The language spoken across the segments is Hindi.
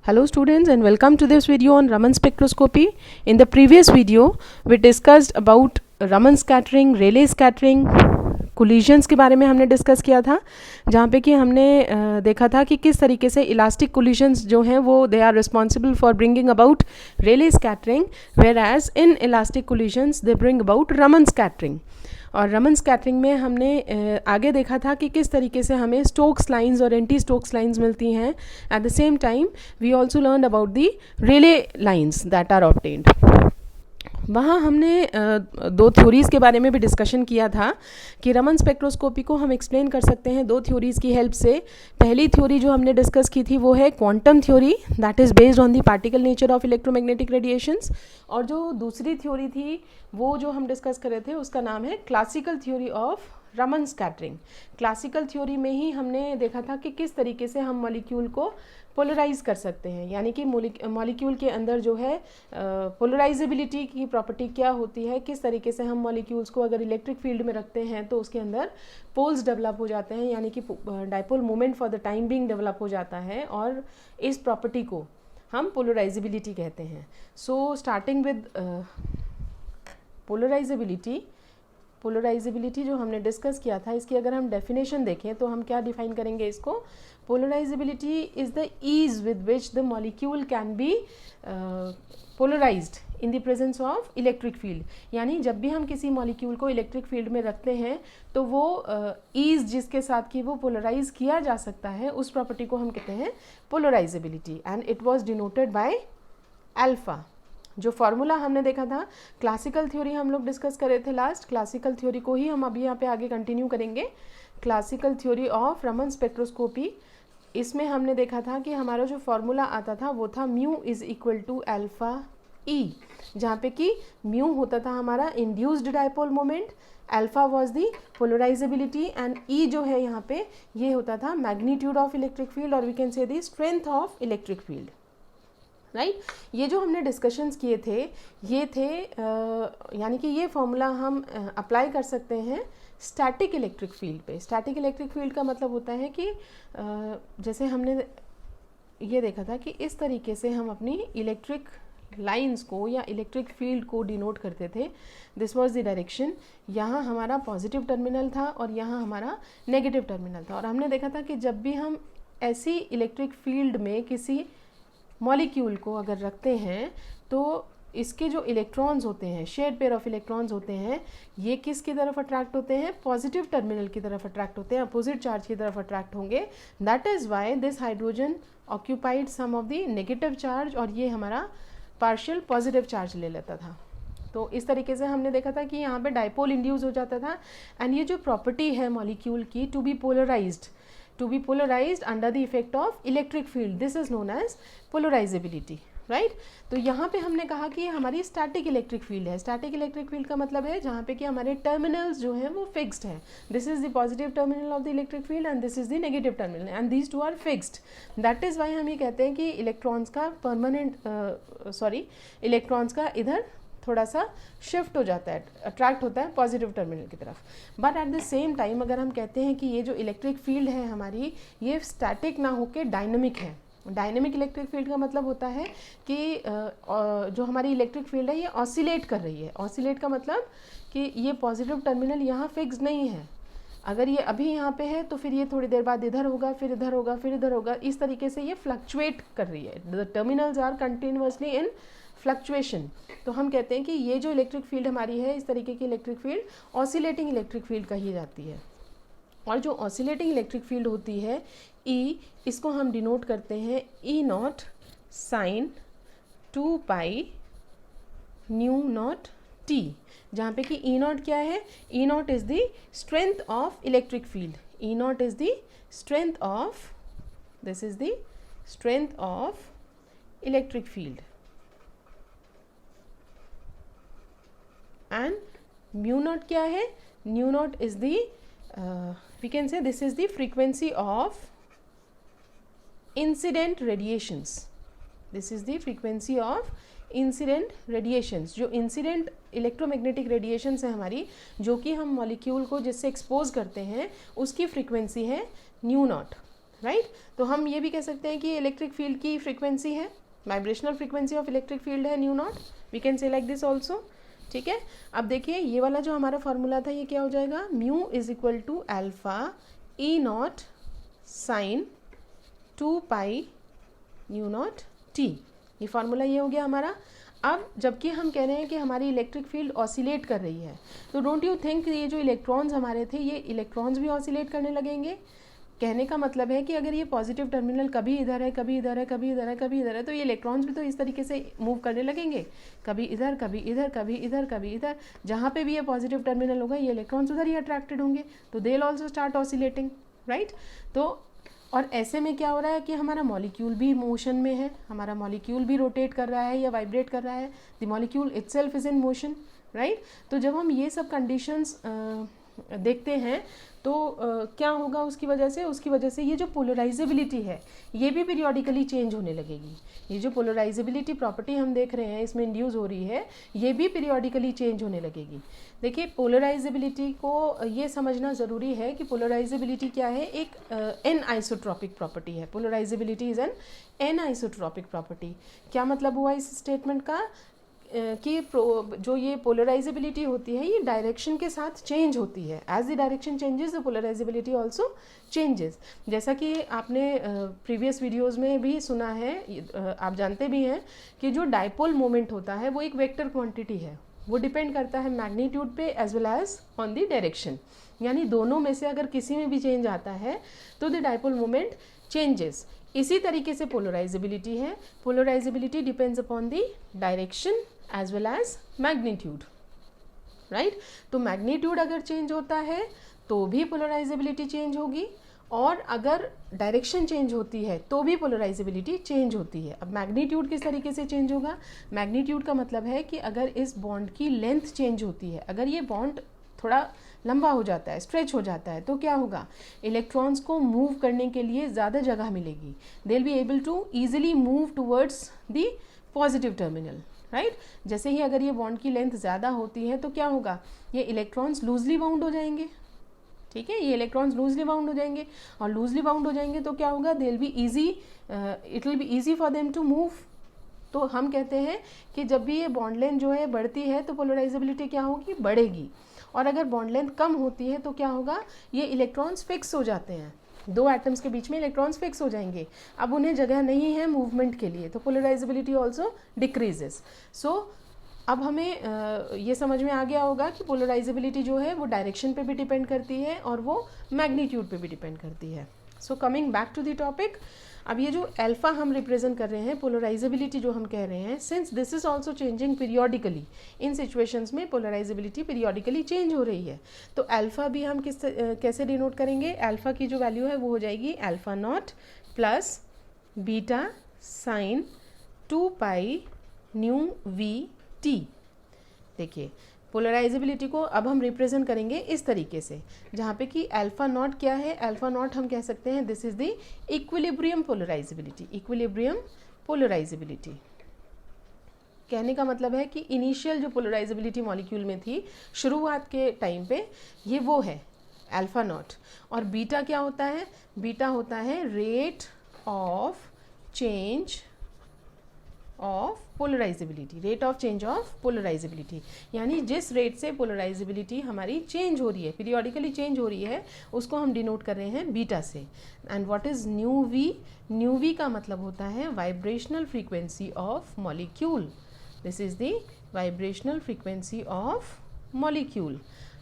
Hello students and welcome to this video on Raman spectroscopy. In the previous video we discussed about Raman scattering, Rayleigh scattering, collisions के बारे में हमने डिस्कस किया था, जहाँ पे कि हमने देखा था कि किस तरीके से इलास्टिक collisions जो हैं वो they are responsible for bringing about Rayleigh scattering, whereas in elastic collisions they bring about Raman scattering. और रमन स्कैटरिंग में हमने आगे देखा था कि किस तरीके से हमें स्टोक्स लाइंस और एंटी स्टोक्स लाइंस मिलती हैं. At the same time we also learn about the Rayleigh lines that are obtained. वहाँ हमने दो थ्योरीज़ के बारे में भी डिस्कशन किया था कि रमन स्पेक्ट्रोस्कोपी को हम एक्सप्लेन कर सकते हैं दो थ्योरीज़ की हेल्प से. पहली थ्योरी जो हमने डिस्कस की थी वो है quantum theory, that is based on the particle nature of electromagnetic radiations. और जो दूसरी थ्योरी थी वो जो हम डिस्कस कर रहे थे उसका नाम है classical theory of Raman scattering. Classical theory में ही हमने देखा था कि किस तरीके से हम मॉलिक्यूल को पोलराइज कर सकते हैं, यानी कि मॉलिक्यूल के अंदर जो है पोलराइजेबिलिटी की प्रॉपर्टी क्या होती है, किस तरीके से हम मॉलिक्यूल्स को अगर इलेक्ट्रिक फील्ड में रखते हैं तो उसके अंदर पोल्स डेवलप हो जाते हैं, यानी कि dipole moment for the time being develop हो जाता है, और इस प्रॉपर्टी को हम पोलराइजेबिलिटी कहते हैं. सो स्टार्टिंग विद पोलराइजेबिलिटी जो हमने डिस्कस किया था, इसकी अगर हम डेफिनेशन देखें तो हम क्या डिफाइन करेंगे इसको. Polarisability is the ease with which the molecule can be polarised in the presence of electric field. यानी जब भी हम किसी मॉलिक्यूल को इलेक्ट्रिक फील्ड में रखते हैं तो वो ईज जिसके साथ कि वो पोलराइज किया जा सकता है, उस प्रॉपर्टी को हम कहते हैं polarisability. And it was denoted by alpha. जो फार्मूला हमने देखा था, क्लासिकल थ्योरी हम लोग डिस्कस कर रहे थे लास्ट, क्लासिकल थ्योरी को ही हम अभी यहाँ पे आगे कंटिन्यू करेंगे. Classical theory of Raman spectroscopy, इसमें हमने देखा था कि हमारा जो फार्मूला आता था वो था mu is equal to alpha E, जहाँ पे कि म्यू होता था हमारा induced dipole moment, alpha was the polarizability, and E जो है यहाँ पे ये होता था मैग्नीट्यूड ऑफ इलेक्ट्रिक फील्ड, और we can say the strength of electric field. Right ये जो हमने डिस्कशंस किए थे ये थे यानी कि ये फॉर्मूला हम अप्लाई कर सकते हैं स्टैटिक इलेक्ट्रिक फील्ड पे. स्टैटिक इलेक्ट्रिक फील्ड का मतलब होता है कि जैसे हमने ये देखा था कि इस तरीके से हम अपनी इलेक्ट्रिक लाइंस को या इलेक्ट्रिक फील्ड को डिनोट करते थे. This was the direction. यहाँ हमारा पॉजिटिव टर्मिनल था और यहाँ हमारा नेगेटिव टर्मिनल था. और हमने देखा था कि जब भी हम ऐसी इलेक्ट्रिक फील्ड में किसी मॉलिक्यूल को अगर रखते हैं तो इसके जो इलेक्ट्रॉन्स होते हैं, शेयर्ड पेयर ऑफ इलेक्ट्रॉन्स होते हैं, ये किसकी तरफ अट्रैक्ट होते हैं, पॉजिटिव टर्मिनल की तरफ अट्रैक्ट होते हैं, अपोजिट चार्ज की तरफ अट्रैक्ट होंगे. That is why this hydrogen occupied some of the negative charge और ये हमारा पार्शियल पॉजिटिव चार्ज ले लेता था. तो इस तरीके से हमने देखा था कि यहाँ पे डाइपोल इंड्यूस हो जाता था. एंड ये जो प्रॉपर्टी है मॉलिक्यूल की to be polarised under the effect of electric field, this is known as polarisability. Right तो यहाँ पे हमने कहा कि हमारी स्टैटिक इलेक्ट्रिक फील्ड है. स्टैटिक इलेक्ट्रिक फील्ड का मतलब है जहाँ पे कि हमारे टर्मिनल्स जो हैं वो फिक्स्ड हैं. This is the positive terminal of the electric field and this is the negative terminal, and these two are fixed. That is why हम ये कहते हैं कि इलेक्ट्रॉन्स का इधर थोड़ा सा शिफ्ट हो जाता है, अट्रैक्ट होता है पॉजिटिव टर्मिनल की तरफ. But at the same time अगर हम कहते हैं कि ये जो इलेक्ट्रिक फील्ड है हमारी, ये स्टैटिक ना होके डायनेमिक है. डायनेमिक इलेक्ट्रिक फील्ड का मतलब होता है कि जो हमारी इलेक्ट्रिक फील्ड है ये ऑसिलेट कर रही है. ऑसिलेट का मतलब कि ये पॉजिटिव टर्मिनल यहाँ फिक्स नहीं है. अगर ये अभी यहाँ पे है तो फिर ये थोड़ी देर बाद इधर होगा, फिर इधर होगा, फिर इधर होगा. इस तरीके से ये फ्लक्चुएट कर रही है. The terminals are continuously in fluctuation. तो हम कहते हैं कि ये जो इलेक्ट्रिक फील्ड हमारी है, इस तरीके की electric field oscillating electric field कही जाती है. और जो ऑसिलेटिंग इलेक्ट्रिक फील्ड होती है ई, इसको हम डिनोट करते हैं E not sine 2 pi nu not t, जहाँ पे कि ई नॉट क्या है, E nought is the strength of electric field. E nought is the strength of, this is the strength of electric field. And mu nought क्या है, mu nought is the we can say this is the frequency of incident radiations. This is the frequency of incident radiations. जो इंसिडेंट इलेक्ट्रोमैग्नेटिक रेडिएशंस है हमारी, जो कि हम मॉलिक्यूल को जिससे एक्सपोज करते हैं, उसकी फ्रीक्वेंसी है न्यू नॉट. राइट। तो हम ये भी कह सकते हैं कि इलेक्ट्रिक फील्ड की फ्रीक्वेंसी है, vibrational frequency of electric field है nu nought, we can say like this also. ठीक है, अब देखिए ये वाला जो हमारा फॉर्मूला था ये क्या हो जाएगा, mu is equal to alpha E not sine 2 pi nu not T, ये फार्मूला ये हो गया हमारा। अब जबकि हम कह रहे हैं कि हमारी इलेक्ट्रिक फील्ड ऑसिलेट कर रही है, तो डोंट यू थिंक ये जो इलेक्ट्रॉन्स हमारे थे ये इलेक्ट्रॉन्स भी ऑसिलेट करने लगेंगे। कहने का मतलब है कि अगर ये पॉजिटिव टर्मिनल कभी इधर है, कभी इधर है, कभी इधर है, कभी इधर है, तो ये इलेक्ट्रॉन्स भी तो इस तरीके से मूव करने लगेंगे, कभी इधर, कभी इधर, कभी इधर, कभी इधर। जहाँ पे भी ये पॉजिटिव टर्मिनल होगा ये इलेक्ट्रॉन्स उधर ही अट्रैक्टेड होंगे, तो they will also start oscillating, right. तो और ऐसे में क्या हो रहा है कि हमारा मॉलिक्यूल भी मोशन में है, हमारा मॉलिक्यूल भी रोटेट कर रहा है या वाइब्रेट कर रहा है, the molecule itself is in motion, right. तो जब हम ये सब कंडीशंस देखते हैं तो क्या होगा उसकी वजह से ये जो पोलराइजेबिलिटी है ये भी पीरियोडिकली चेंज होने लगेगी। ये जो पोलराइजेबिलिटी प्रॉपर्टी हम देख रहे हैं इसमें इंड्यूस हो रही है, ये भी पीरियोडिकली चेंज होने लगेगी। देखिए पोलराइजेबिलिटी को ये समझना ज़रूरी है कि पोलराइजेबिलिटी क्या है, एक एन आइसोट्रॉपिक प्रॉपर्टी है। Polarisability is an isotropic property. क्या मतलब हुआ इस स्टेटमेंट का कि जो ये पोलराइजेबिलिटी होती है ये डायरेक्शन के साथ चेंज होती है, as the direction changes the polarisability also changes. जैसा कि आपने प्रीवियस वीडियोस में भी सुना है, आप जानते भी हैं कि जो डायपोल मोमेंट होता है वो एक वेक्टर क्वांटिटी है, वो डिपेंड करता है मैग्नीट्यूड पे as well as on the direction. यानी दोनों में से अगर किसी में भी चेंज आता है तो द डायपोल मोमेंट चेंजेस। इसी तरीके से पोलराइजेबिलिटी है, polarisability depends upon the direction as well as magnitude, right. तो मैग्नीट्यूड अगर चेंज होता है तो भी पोलराइजेबिलिटी चेंज होगी, और अगर डायरेक्शन चेंज होती है तो भी पोलराइजेबिलिटी चेंज होती है। अब मैग्नीट्यूड किस तरीके से चेंज होगा, मैग्नीट्यूड का मतलब है कि अगर इस बॉन्ड की लेंथ चेंज होती है, अगर ये बॉन्ड थोड़ा लंबा हो जाता है, स्ट्रेच हो जाता है, तो क्या होगा, इलेक्ट्रॉन्स को मूव करने के लिए ज़्यादा जगह मिलेगी, they will be able to easily move towards the positive terminal, right. जैसे ही अगर ये बॉन्ड की लेंथ ज़्यादा होती है तो क्या होगा, ये इलेक्ट्रॉन्स लूजली बाउंड हो जाएंगे, ठीक है, ये इलेक्ट्रॉन्स लूजली बाउंड हो जाएंगे, और लूजली बाउंड हो जाएंगे तो क्या होगा, they will be easy, it will be easy for them to move. तो हम कहते हैं कि जब भी ये बॉन्ड लेंथ जो है बढ़ती है तो पोलराइजेबिलिटी क्या होगी, बढ़ेगी, और अगर बॉन्ड लेंथ कम होती है तो क्या होगा, ये इलेक्ट्रॉन्स फिक्स हो जाते हैं, दो एटम्स के बीच में इलेक्ट्रॉन्स फिक्स हो जाएंगे, अब उन्हें जगह नहीं है मूवमेंट के लिए, तो पोलराइजेबिलिटी ऑल्सो डिक्रीजेस। सो अब हमें ये समझ में आ गया होगा कि पोलराइजेबिलिटी जो है वो डायरेक्शन पे भी डिपेंड करती है और वो मैग्नीट्यूड पे भी डिपेंड करती है। So coming back to the topic, अब ये जो अल्फा हम रिप्रेजेंट कर रहे हैं, पोलराइजेबिलिटी जो हम कह रहे हैं, since this is also changing periodically, in situations में पोलराइजेबिलिटी पीरियोडिकली चेंज हो रही है, तो अल्फा भी हम कैसे डिनोट करेंगे, अल्फा की जो वैल्यू है वो हो जाएगी alpha nought plus beta sine 2 pi nu we T. देखिए पोलराइजेबिलिटी को अब हम रिप्रेजेंट करेंगे इस तरीके से, जहाँ पे कि अल्फा नॉट क्या है, अल्फा नॉट हम कह सकते हैं this is the equilibrium polarisability. Equilibrium polarisability कहने का मतलब है कि इनिशियल जो पोलराइजेबिलिटी मॉलिक्यूल में थी शुरुआत के टाइम पे, ये वो है अल्फा नॉट। और बीटा क्या होता है, बीटा होता है rate of change of polarisability, rate of change of polarisability, यानी जिस रेट से पोलराइजेबिलिटी हमारी चेंज हो रही है, पीरियोडिकली चेंज हो रही है, उसको हम डिनोट कर रहे हैं बीटा से। And what is nu V, nu V का मतलब होता है vibrational frequency of molecule, this is the vibrational frequency of molecule.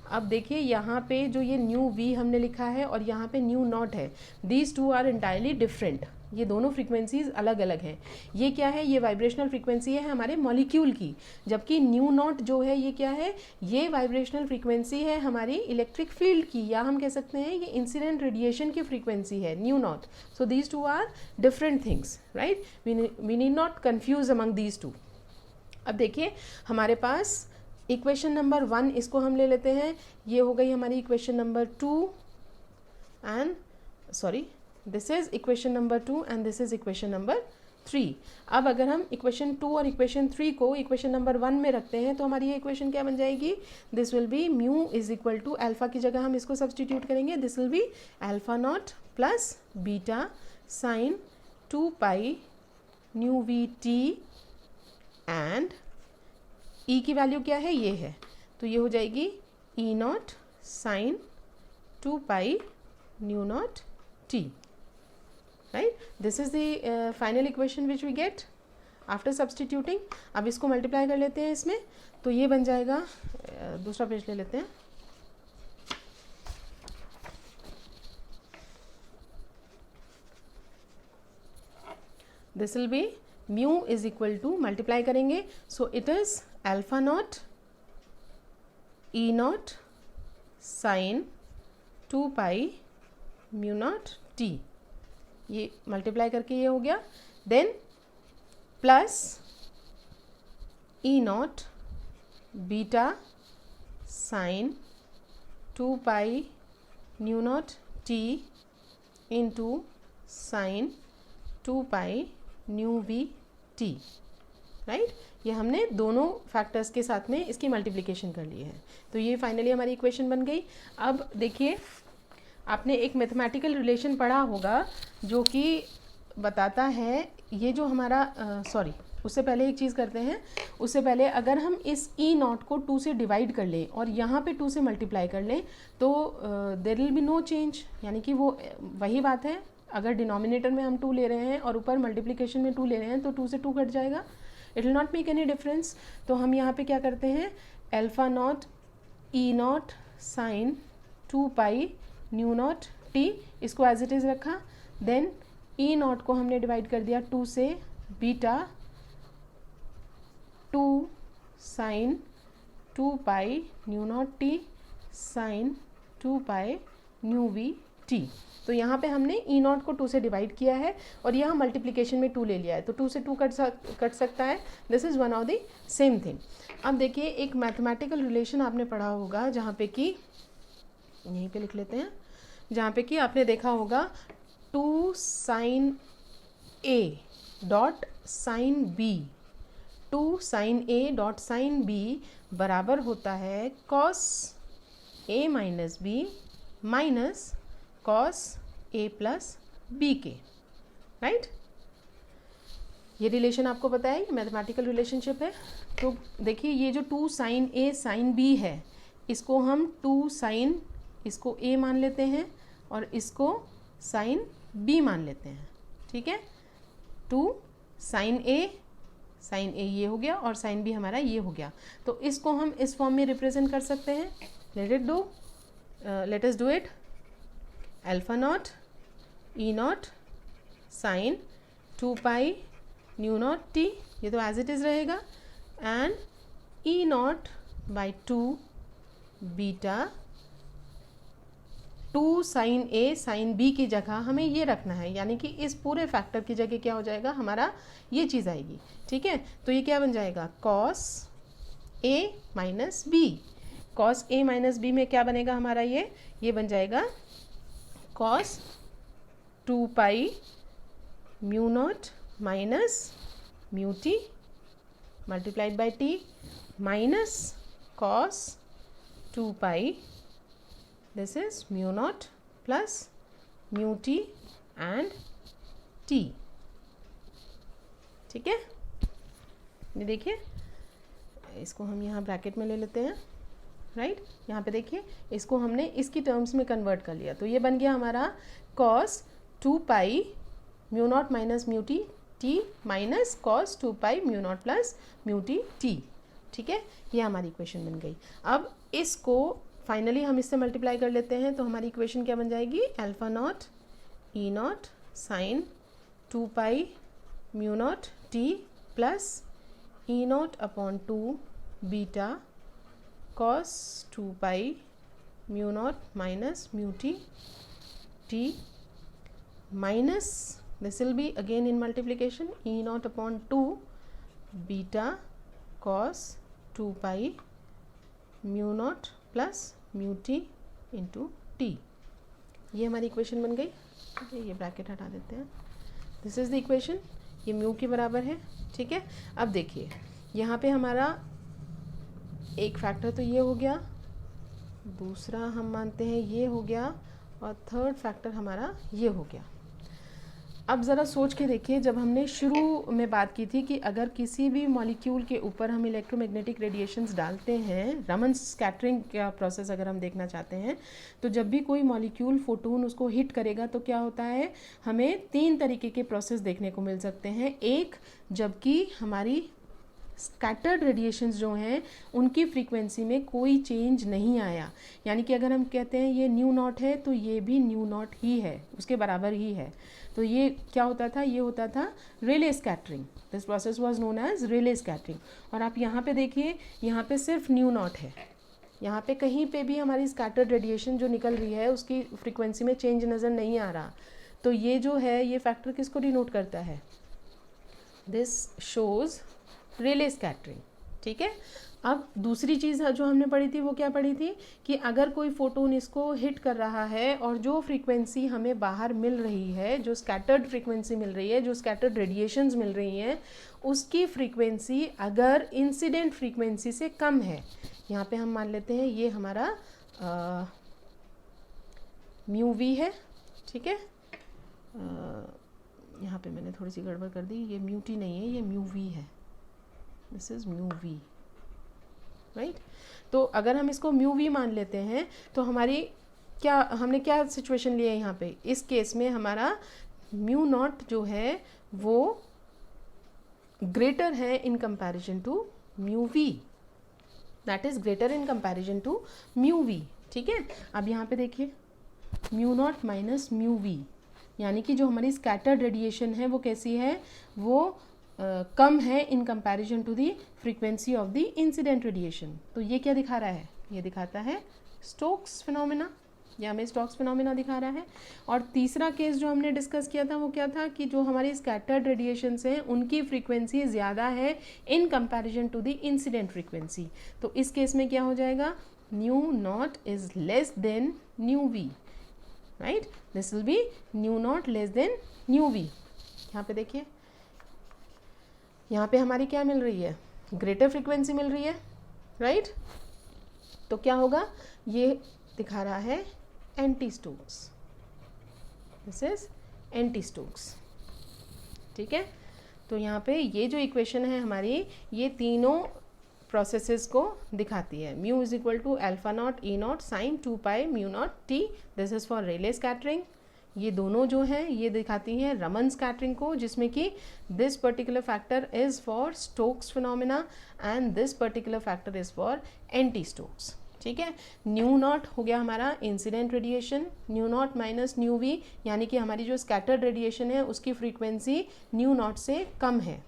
अब देखिए यहाँ पे जो ये न्यू वी हमने लिखा है और यहाँ पे न्यू नॉट है, these two are entirely different, ये दोनों फ्रीक्वेंसीज अलग अलग हैं। ये क्या है, ये वाइब्रेशनल फ्रीक्वेंसी है हमारे मॉलिक्यूल की, जबकि न्यू नॉट जो है ये क्या है, ये वाइब्रेशनल फ्रीक्वेंसी है हमारी इलेक्ट्रिक फील्ड की, या हम कह सकते हैं ये इंसिडेंट रेडिएशन की फ्रीक्वेंसी है nu naught. So these two are different things, right, we need not confuse among these two. अब देखिए हमारे पास इक्वेशन नंबर 1 इसको हम ले लेते हैं, ये हो गई हमारी equation number 2 and sorry this is equation number 2 and this is equation number 3। अब अगर हम इक्वेशन 2 और इक्वेशन 3 को इक्वेशन नंबर 1 में रखते हैं तो हमारी ये इक्वेशन क्या बन जाएगी, this will be mu is equal to alpha की जगह हम इसको सब्सटीट्यूट करेंगे, this will be alpha nought plus beta sine 2 pi nu we t and E की वैल्यू क्या है, ये है, तो ये हो जाएगी E not sine 2 pi nu not t, right. This is the final equation which we get after substituting. अब इसको मल्टीप्लाई कर लेते हैं इसमें, तो ये बन जाएगा, दूसरा पेज ले लेते हैं, this will be mu is equal to, multiply करेंगे, so it is alpha not E not sine 2 pi mu not T, ये मल्टीप्लाई करके ये हो गया, then plus E nought beta sine 2 pi nu not t into sine 2 pi nu we t, right. ये हमने दोनों फैक्टर्स के साथ में इसकी मल्टीप्लिकेशन कर ली है, तो ये फाइनली हमारी इक्वेशन बन गई। अब देखिए, आपने एक मैथमेटिकल रिलेशन पढ़ा होगा जो कि बताता है ये जो हमारा सॉरी उससे पहले एक चीज़ करते हैं, उससे पहले अगर हम इस ई नॉट को 2 से डिवाइड कर लें और यहाँ पे 2 से मल्टीप्लाई कर लें तो there will be no change, यानी कि वो वही बात है, अगर डिनोमिनेटर में हम 2 ले रहे हैं और ऊपर मल्टीप्लिकेशन में 2 ले रहे हैं तो 2 से 2 कट जाएगा, it will not make any difference. तो हम यहाँ पे क्या करते हैं, alpha not E not sine 2 pi nu not T, इसको एज इट इज़ रखा, देन ई नॉट को हमने डिवाइड कर दिया 2 से, beta 2 sine 2 pi nu not T sine 2 pi nu we T. तो यहाँ पे हमने ई नॉट को 2 से डिवाइड किया है और यहाँ मल्टीप्लिकेशन में 2 ले लिया है, तो 2 से 2 कट सकता है, this is one of the same thing. अब देखिए, एक मैथमेटिकल रिलेशन आपने पढ़ा होगा जहाँ पे कि, यहीं पे लिख लेते हैं, जहाँ पे कि आपने देखा होगा 2 sine A dot sine B, 2 sine A dot sine B बराबर होता है cos A minus B minus cos A plus B के, राइट। ये रिलेशन आपको पता है, ये मैथमेटिकल रिलेशनशिप है। तो देखिए, ये जो 2 साइन ए साइन बी है, इसको हम 2 साइन, इसको ए मान लेते हैं और इसको साइन बी मान लेते हैं, ठीक है। 2 साइन ए ये हो गया और साइन बी हमारा ये हो गया, तो इसको हम इस फॉर्म में रिप्रेजेंट कर सकते हैं, let us do it. Alpha not E not sine 2 pi nu not T, ये तो एज इट इज़ रहेगा, and E naught by 2 beta 2 sine A sine B की जगह हमें ये रखना है, यानी कि इस पूरे फैक्टर की जगह क्या हो जाएगा, हमारा ये चीज़ आएगी, ठीक है। तो ये क्या बन जाएगा, cos A minus B, cos A minus B में क्या बनेगा हमारा, ये बन जाएगा cos 2 pi mu naught minus mu T multiplied by T minus cos 2 pi, this is mu naught plus mu t and t, ठीक है। ये देखिए, इसको हम यहाँ ब्रैकेट में ले लेते हैं, राइट। यहाँ पे देखिए, इसको हमने इसकी टर्म्स में कन्वर्ट कर लिया, तो ये बन गया हमारा cos 2 pi mu naught minus mu T T minus cos 2 pi mu naught plus mu T T, ठीक है। ये हमारी इक्वेशन बन गई। अब इसको फाइनली हम इससे मल्टीप्लाई कर लेते हैं, तो हमारी इक्वेशन क्या बन जाएगी, alpha not E not sine 2 pi mu not T plus E naught upon 2 beta cos 2 pi mu naught minus mu T T minus, this will be again in multiplication, E naught upon 2 beta cos 2 pi mu naught plus mu T into T, ये हमारी इक्वेशन बन गई, ठीक है। ये ब्रैकेट हटा देते हैं, दिस इज़ द इक्वेशन। ये म्यू के बराबर है, ठीक है। अब देखिए यहाँ पे हमारा एक फैक्टर तो ये हो गया, दूसरा हम मानते हैं ये हो गया, और थर्ड फैक्टर हमारा ये हो गया। अब ज़रा सोच के देखिए, जब हमने शुरू में बात की थी कि अगर किसी भी मॉलिक्यूल के ऊपर हम इलेक्ट्रोमैग्नेटिक रेडिएशंस डालते हैं, रमन स्कैटरिंग का प्रोसेस अगर हम देखना चाहते हैं, तो जब भी कोई मॉलिक्यूल फोटोन उसको हिट करेगा तो क्या होता है, हमें 3 तरीके के प्रोसेस देखने को मिल सकते हैं। एक, जबकि हमारी स्कैटर्ड रेडिएशंस जो हैं उनकी फ्रीक्वेंसी में कोई चेंज नहीं आया, यानी कि अगर हम कहते हैं ये न्यू नॉट है तो ये भी न्यू नॉट ही है, उसके बराबर ही है। तो ये क्या होता था, ये होता था Rayleigh scattering. This process was known as Rayleigh scattering. और आप यहाँ पे देखिए, यहाँ पे सिर्फ न्यू नॉट है, यहाँ पे कहीं पे भी हमारी स्कैटर्ड रेडिएशन जो निकल रही है उसकी फ्रीक्वेंसी में चेंज नज़र नहीं आ रहा। तो ये जो है, ये फैक्टर किसको डिनोट करता है, दिस शोज़ रेले स्कैटरिंग, ठीक है। अब दूसरी चीज़ जो हमने पढ़ी थी वो क्या पढ़ी थी कि अगर कोई फोटोन इसको हिट कर रहा है और जो फ्रीक्वेंसी हमें बाहर मिल रही है, जो स्कैटर्ड फ्रीक्वेंसी मिल रही है, जो स्कैटर्ड रेडिएशंस मिल रही हैं, उसकी फ्रीक्वेंसी अगर इंसिडेंट फ्रीक्वेंसी से कम है, यहाँ पे हम मान लेते हैं ये हमारा म्यू वी है, ठीक है। यहाँ पे मैंने थोड़ी सी गड़बड़ कर दी, ये म्यू टी नहीं है, ये म्यू वी है, this is mu V, right. तो अगर हम इसको म्यू वी मान लेते हैं तो हमारी हमने क्या सिचुएशन लिया है यहाँ पे, इस केस में हमारा म्यू नॉट जो है वो ग्रेटर है in comparison to mu V, that is greater in comparison to mu V, ठीक है। अब यहाँ पे देखिए mu naught minus mu V, यानी कि जो हमारी स्कैटर्ड रेडिएशन है वो कैसी है, वो कम है in comparison to the frequency of the incident radiation. तो ये क्या दिखा रहा है, ये दिखाता है स्टोक्स फिनोमेना, ये हमें स्टोक्स फिनोमेना दिखा रहा है। और तीसरा केस जो हमने डिस्कस किया था वो क्या था कि जो हमारी स्कैटर्ड रेडिएशंस हैं उनकी फ्रीक्वेंसी ज़्यादा है in comparison to the incident frequency. तो इस केस में क्या हो जाएगा, nu naught is less than nu V, right, this will be nu naught less than nu V. यहाँ पे देखिए, यहाँ पे हमारी क्या मिल रही है, ग्रेटर फ्रीक्वेंसी मिल रही है, राइट। तो क्या होगा, ये दिखा रहा है anti Stokes, this is anti Stokes, ठीक है। तो यहाँ पे ये जो इक्वेशन है हमारी, ये तीनों प्रोसेसेस को दिखाती है। Mu is equal to alpha not E not sine 2 pi mu not T, this is for Rayleigh scattering. ये दोनों जो हैं ये दिखाती हैं रमन स्कैटरिंग को, जिसमें कि this particular factor is for Stokes phenomena and this particular factor is for anti Stokes, ठीक है। न्यू नॉट हो गया हमारा incident radiation, nu naught minus nu V, यानी कि हमारी जो स्कैटर्ड रेडिएशन है उसकी फ्रीक्वेंसी न्यू नॉट से कम है,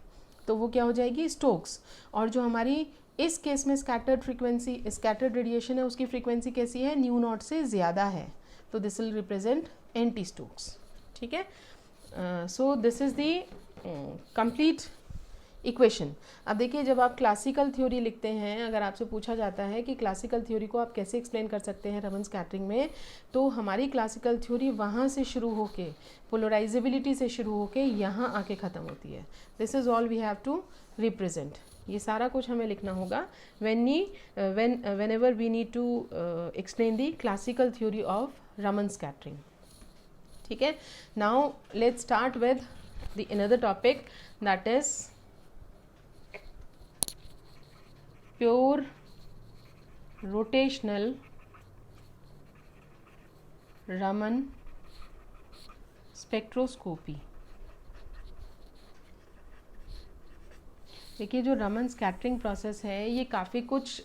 तो वो क्या हो जाएगी, स्टोक्स। और जो हमारी इस केस में स्कैटर्ड रेडिएशन है उसकी फ्रीक्वेंसी कैसी है, न्यू नॉट से ज़्यादा है, तो this will represent anti Stokes, ठीक है। सो this is the complete equation. अब देखिए, जब आप क्लासिकल थ्योरी लिखते हैं, अगर आपसे पूछा जाता है कि क्लासिकल थ्योरी को आप कैसे एक्सप्लेन कर सकते हैं रमन स्कैटरिंग में, तो हमारी क्लासिकल थ्योरी वहाँ से शुरू होके, पोलराइजेबिलिटी से शुरू होके यहाँ आके ख़त्म होती है। This is all we have to represent, ये सारा कुछ हमें लिखना होगा whenever we need to explain the classical theory of Raman scattering, ठीक है। Now let's start with the another topic, that is pure rotational Raman spectroscopy। देखिए, जो रमन स्कैटरिंग प्रोसेस है ये काफ़ी कुछ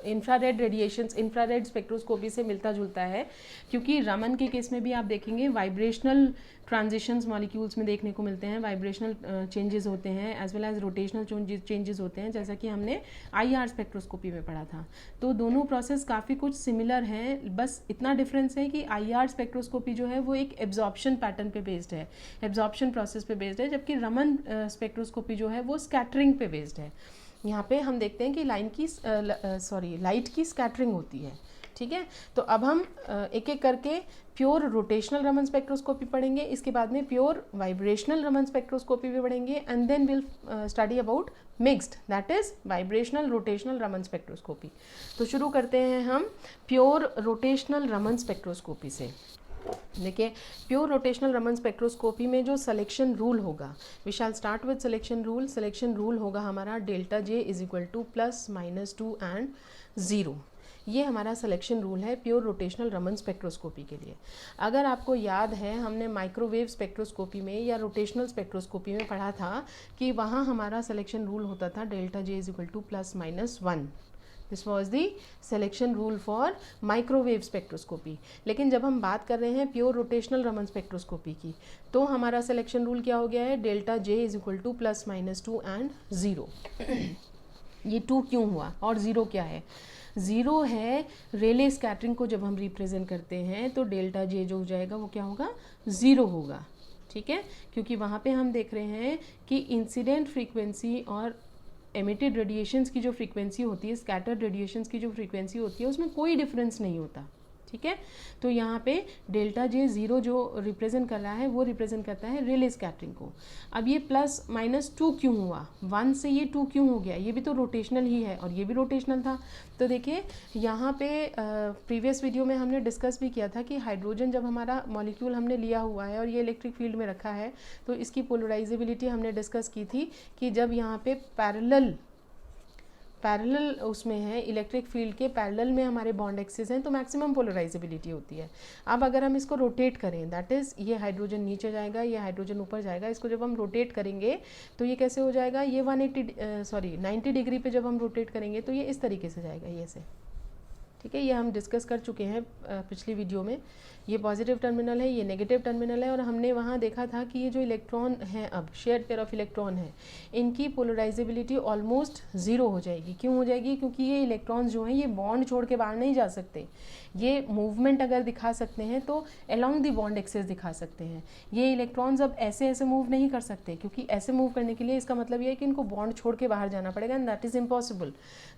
इंफ्रारेड रेडिएशंस, इंफ्रारेड स्पेक्ट्रोस्कोपी से मिलता जुलता है, क्योंकि रमन के केस में भी आप देखेंगे वाइब्रेशनल ट्रांजिशंस मॉलिक्यूल्स में देखने को मिलते हैं, वाइब्रेशनल चेंजेस होते हैं as well as rotational changes होते हैं, जैसा कि हमने आईआर स्पेक्ट्रोस्कोपी में पढ़ा था। तो दोनों प्रोसेस काफ़ी कुछ सिमिलर हैं, बस इतना डिफरेंस है कि आईआर स्पेक्ट्रोस्कोपी जो है वो एक एब्जॉर्प्शन पैटर्न पे बेस्ड है, एब्जॉर्प्शन प्रोसेस पे बेस्ड है, जबकि रमन स्पेक्ट्रोस्कोपी जो है वो स्कैटरिंग पे बेस्ड है। यहाँ पे हम देखते हैं कि लाइट की स्कैटरिंग होती है, ठीक है, तो अब हम एक एक करके प्योर रोटेशनल रमन स्पेक्ट्रोस्कोपी पढ़ेंगे, इसके बाद में प्योर वाइब्रेशनल रमन स्पेक्ट्रोस्कोपी भी पढ़ेंगे, and then will study about mixed, that is vibrational rotational Raman spectroscopy. तो शुरू करते हैं हम प्योर रोटेशनल रमन स्पेक्ट्रोस्कोपी से। देखिए, प्योर रोटेशनल रमन स्पेक्ट्रोस्कोपी में जो सिलेक्शन रूल होगा, we shall start with selection rule. Selection rule होगा हमारा delta J is equal to plus minus 2 and 0। ये हमारा सिलेक्शन रूल है प्योर रोटेशनल रमन स्पेक्ट्रोस्कोपी के लिए। अगर आपको याद है, हमने माइक्रोवेव स्पेक्ट्रोस्कोपी में या रोटेशनल स्पेक्ट्रोस्कोपी में पढ़ा था कि वहाँ हमारा सिलेक्शन रूल होता था delta J is equal to plus minus 1। This was the selection rule for microwave spectroscopy. लेकिन जब हम बात कर रहे हैं प्योर रोटेशनल रमन स्पेक्ट्रोस्कोपी की, तो हमारा सिलेक्शन रूल क्या हो गया है, delta J is equal to plus minus 2 and 0। ये 2 क्यों हुआ और 0 क्या है? 0 है रेले स्कैटरिंग को जब हम रिप्रेजेंट करते हैं तो डेल्टा जे जो हो जाएगा वो क्या होगा, 0 होगा। ठीक है, क्योंकि वहाँ पे हम देख रहे हैं कि इंसिडेंट फ्रीक्वेंसी और एमिटेड रेडिएशंस की जो फ्रीक्वेंसी होती है, स्कैटर्ड रेडिएशंस की जो फ्रीक्वेंसी होती है, उसमें कोई डिफरेंस नहीं होता। ठीक है, तो यहाँ पे डेल्टा जे 0 जो रिप्रेजेंट कर रहा है वो रिप्रेजेंट करता है रेले स्कैटरिंग को। अब ये प्लस माइनस 2 क्यों हुआ, 1 से ये 2 क्यों हो गया? ये भी तो रोटेशनल ही है और ये भी रोटेशनल था। तो देखिए, यहाँ पे प्रीवियस वीडियो में हमने डिस्कस भी किया था कि हाइड्रोजन जब हमारा मॉलिक्यूल हमने लिया हुआ है और ये इलेक्ट्रिक फील्ड में रखा है, तो इसकी पोलराइजेबिलिटी हमने डिस्कस की थी कि जब यहाँ पे पैरेलल उसमें है, इलेक्ट्रिक फील्ड के पैरेलल में हमारे बॉन्ड एक्सिस हैं, तो मैक्सिमम पोलराइजेबिलिटी होती है। अब अगर हम इसको रोटेट करें, दैट इज़ ये हाइड्रोजन नीचे जाएगा, ये हाइड्रोजन ऊपर जाएगा, इसको जब हम रोटेट करेंगे तो ये कैसे हो जाएगा, ये 90 डिग्री पे जब हम रोटेट करेंगे तो ये इस तरीके से जाएगा, ये से। ठीक है, ये हम डिस्कस कर चुके हैं पिछली वीडियो में। ये पॉजिटिव टर्मिनल है, ये नेगेटिव टर्मिनल है, और हमने वहाँ देखा था कि ये जो इलेक्ट्रॉन हैं, अब शेयर्ड पेयर ऑफ इलेक्ट्रॉन है, इनकी पोलराइजेबिलिटी ऑलमोस्ट 0 हो जाएगी। क्यों हो जाएगी? क्योंकि ये इलेक्ट्रॉन्स जो हैं ये बॉन्ड छोड़ के बाहर नहीं जा सकते। ये मूवमेंट अगर दिखा सकते हैं तो अलोंग दी बॉन्ड एक्सिस दिखा सकते हैं। ये इलेक्ट्रॉन्स अब ऐसे ऐसे मूव नहीं कर सकते, क्योंकि ऐसे मूव करने के लिए इसका मतलब ये है कि इनको बॉन्ड छोड़ के बाहर जाना पड़ेगा, एंड दैट इज़ इम्पॉसिबल।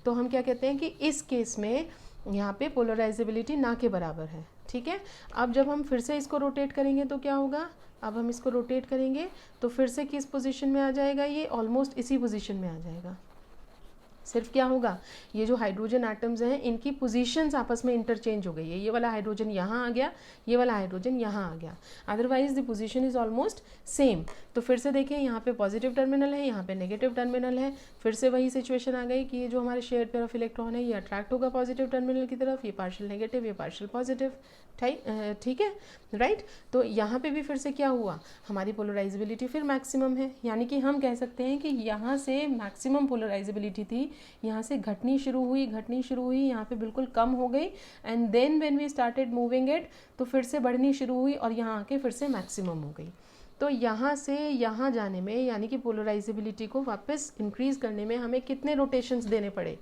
तो हम क्या कहते हैं कि इस केस में यहाँ पे पोलराइजेबिलिटी ना के बराबर है। ठीक है, अब जब हम फिर से इसको रोटेट करेंगे तो क्या होगा, अब हम इसको रोटेट करेंगे तो फिर से किस पोजीशन में आ जाएगा, ये ऑलमोस्ट इसी पोजीशन में आ जाएगा। सिर्फ क्या होगा, ये जो हाइड्रोजन एटम्स हैं इनकी पोजीशंस आपस में इंटरचेंज हो गई है। ये वाला हाइड्रोजन यहाँ आ गया, ये वाला हाइड्रोजन यहाँ आ गया, otherwise the position is almost same. तो फिर से देखिए, यहाँ पे पॉजिटिव टर्मिनल है, यहाँ पे नेगेटिव टर्मिनल है, फिर से वही सिचुएशन आ गई कि ये जो हमारे शेयर्ड पेयर ऑफ इलेक्ट्रॉन है ये अट्रैक्ट होगा पॉजिटिव टर्मिनल की तरफ, ये पार्शियल नेगेटिव, ये पार्शियल पॉजिटिव। ठीक है, राइट। तो यहाँ पे भी फिर से क्या हुआ, हमारी पोलराइजेबिलिटी फिर मैक्सिमम है, यानी कि हम कह सकते हैं कि यहाँ से मैक्सिमम पोलराइजेबिलिटी थी, यहाँ से घटनी शुरू हुई, यहाँ पे बिल्कुल कम हो गई, and then when we started moving it तो फिर से बढ़नी शुरू हुई और यहाँ आके फिर से मैक्सिमम हो गई। तो यहाँ से यहाँ जाने में, यानी कि पोलराइजेबिलिटी को वापस इंक्रीज करने में हमें कितने रोटेशंस देने पड़े,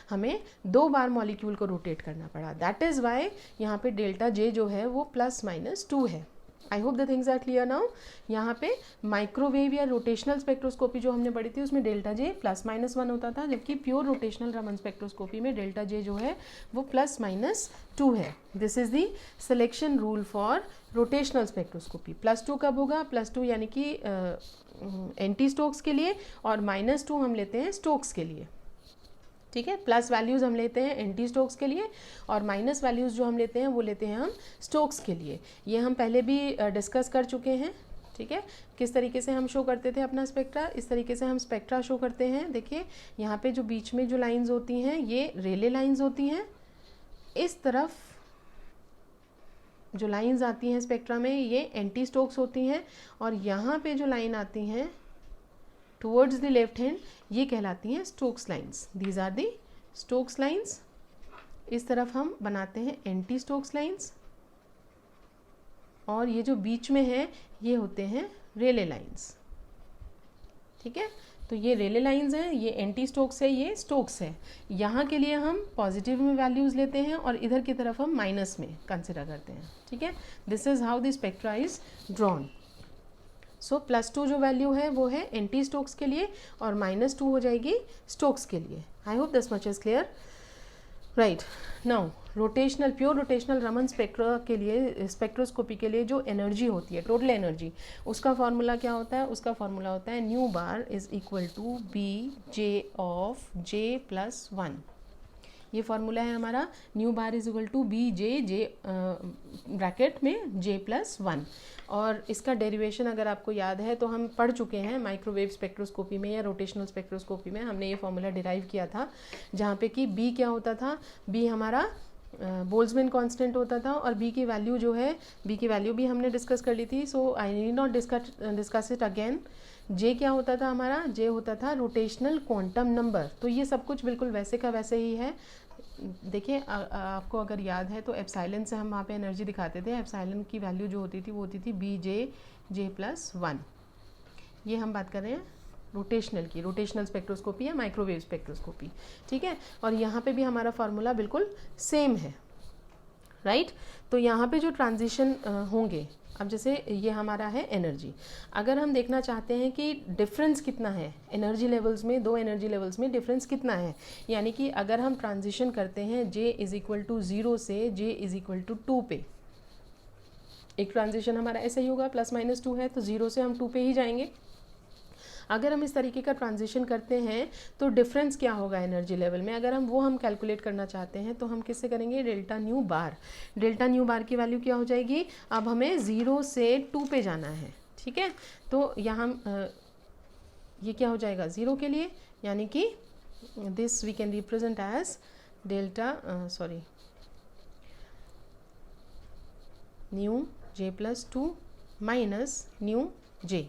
हमें 2 बार मॉलिक्यूल को रोटेट करना पड़ा। दैट इज़ वाई यहाँ पे डेल्टा जे जो है वो प्लस माइनस 2 है। I hope the things are clear now. यहाँ पे माइक्रोवेव या रोटेशनल स्पेक्ट्रोस्कोपी जो हमने पढ़ी थी उसमें डेल्टा जे प्लस माइनस 1 होता था, जबकि प्योर रोटेशनल रमन स्पेक्ट्रोस्कोपी में डेल्टा जे जो है वो प्लस माइनस 2 है। This is the selection rule for rotational spectroscopy. +2 कब होगा, +2 यानी कि एंटी स्टोक्स के लिए, और -2 हम लेते हैं स्टोक्स के लिए। ठीक है, प्लस वैल्यूज़ हम लेते हैं एंटी स्टोक्स के लिए, और माइनस वैल्यूज़ जो हम लेते हैं वो लेते हैं हम स्टोक्स के लिए। ये हम पहले भी डिस्कस कर चुके हैं। ठीक है, किस तरीके से हम शो करते थे अपना स्पेक्ट्रा, इस तरीके से हम स्पेक्ट्रा शो करते हैं। देखिए, यहाँ पे जो बीच में जो लाइंस होती हैं ये रेले लाइंस होती हैं, इस तरफ जो लाइंस आती हैं स्पेक्ट्रा में ये एंटी स्टोक्स होती हैं, और यहाँ पे जो लाइन आती हैं टुवर्ड्स द लेफ्ट हैंड ये कहलाती हैं Stokes lines. These are the Stokes lines. इस तरफ हम बनाते हैं एंटी स्टोक्स लाइंस, और ये जो बीच में है ये होते हैं रेले लाइंस। ठीक है, तो ये रेले लाइंस हैं, ये एंटी स्टोक्स है, ये स्टोक्स है। यहाँ के लिए हम पॉजिटिव में वैल्यूज़ लेते हैं और इधर की तरफ हम माइनस में कंसिडर करते हैं। ठीक है, this is how the spectra is drawn. So +2 जो वैल्यू है वो है एंटी स्टोक्स के लिए, और -2 हो जाएगी स्टोक्स के लिए। I hope this much is clear, right. Now rotational, pure rotational Raman spectra के लिए, स्पेक्ट्रोस्कोपी के लिए जो एनर्जी होती है, टोटल एनर्जी, उसका फॉर्मूला क्या होता है? उसका फॉर्मूला होता है nu bar is equal to B J of J plus 1। ये फॉर्मूला है हमारा, nu bar is equal to B J bracket में जे प्लस 1। और इसका डेरिवेशन अगर आपको याद है तो हम पढ़ चुके हैं माइक्रोवेव स्पेक्ट्रोस्कोपी में या रोटेशनल स्पेक्ट्रोस्कोपी में, हमने ये फॉर्मूला डिराइव किया था, जहाँ पे कि बी क्या होता था? बी हमारा बोल्ट्जमैन कांस्टेंट होता था, और बी की वैल्यू जो है, बी की वैल्यू भी हमने डिस्कस कर ली थी, so I need not discuss it again. J क्या होता था हमारा? जे होता था रोटेशनल क्वांटम नंबर। तो ये सब कुछ बिल्कुल वैसे का वैसे ही है। देखिए आपको अगर याद है तो एप्साइलन से हम वहाँ पे एनर्जी दिखाते थे, एप्साइलन की वैल्यू जो होती थी वो होती थी बी जे प्लस 1। ये हम बात कर रहे हैं रोटेशनल की, रोटेशनल स्पेक्ट्रोस्कोपी या माइक्रोवेव स्पेक्ट्रोस्कोपी, ठीक है। और यहाँ पे भी हमारा फार्मूला बिल्कुल सेम है, राइट। तो यहाँ पे जो ट्रांजिशन होंगे, अब जैसे ये हमारा है एनर्जी, अगर हम देखना चाहते हैं कि डिफरेंस कितना है एनर्जी लेवल्स में, दो एनर्जी लेवल्स में डिफरेंस कितना है, यानी कि अगर हम ट्रांजिशन करते हैं जे इज इक्वल टू 0 से जे इज इक्वल टू 2 पे, एक ट्रांजिशन हमारा ऐसा ही होगा, ±2 है तो 0 से हम 2 पे ही जाएंगे। अगर हम इस तरीके का ट्रांजिशन करते हैं तो डिफरेंस क्या होगा एनर्जी लेवल में, अगर हम कैलकुलेट करना चाहते हैं तो हम किससे करेंगे? डेल्टा न्यू बार। डेल्टा न्यू बार की वैल्यू क्या हो जाएगी? अब हमें 0 से 2 पे जाना है, ठीक है। तो यहाँ ये क्या हो जाएगा 0 के लिए, यानी कि this we can represent as delta nu J plus 2 minus nu J,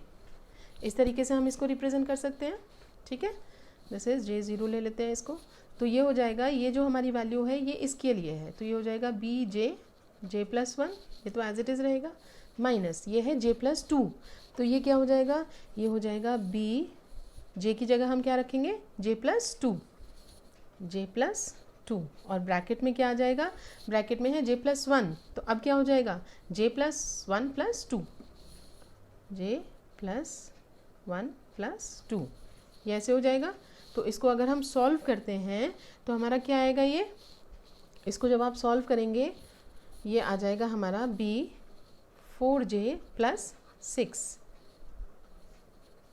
इस तरीके से हम इसको रिप्रेजेंट कर सकते हैं, ठीक है। जैसे J0 ले लेते हैं इसको, तो ये हो जाएगा, ये जो हमारी वैल्यू है ये इसके लिए है, तो ये हो जाएगा बी जे प्लस 1, ये तो एज इट इज़ रहेगा, माइनस ये है जे प्लस 2, तो ये क्या हो जाएगा? ये हो जाएगा बी, जे की जगह हम क्या रखेंगे? जे प्लस 2, और ब्रैकेट में क्या आ जाएगा? ब्रैकेट में है जे प्लस 1, तो अब क्या हो जाएगा? जे प्लस 1 प्लस 2, जे प्लस 1 प्लस 2, ये ऐसे हो जाएगा। तो इसको अगर हम सॉल्व करते हैं तो हमारा क्या आएगा? ये इसको जब आप सॉल्व करेंगे ये आ जाएगा हमारा B 4j plus 6,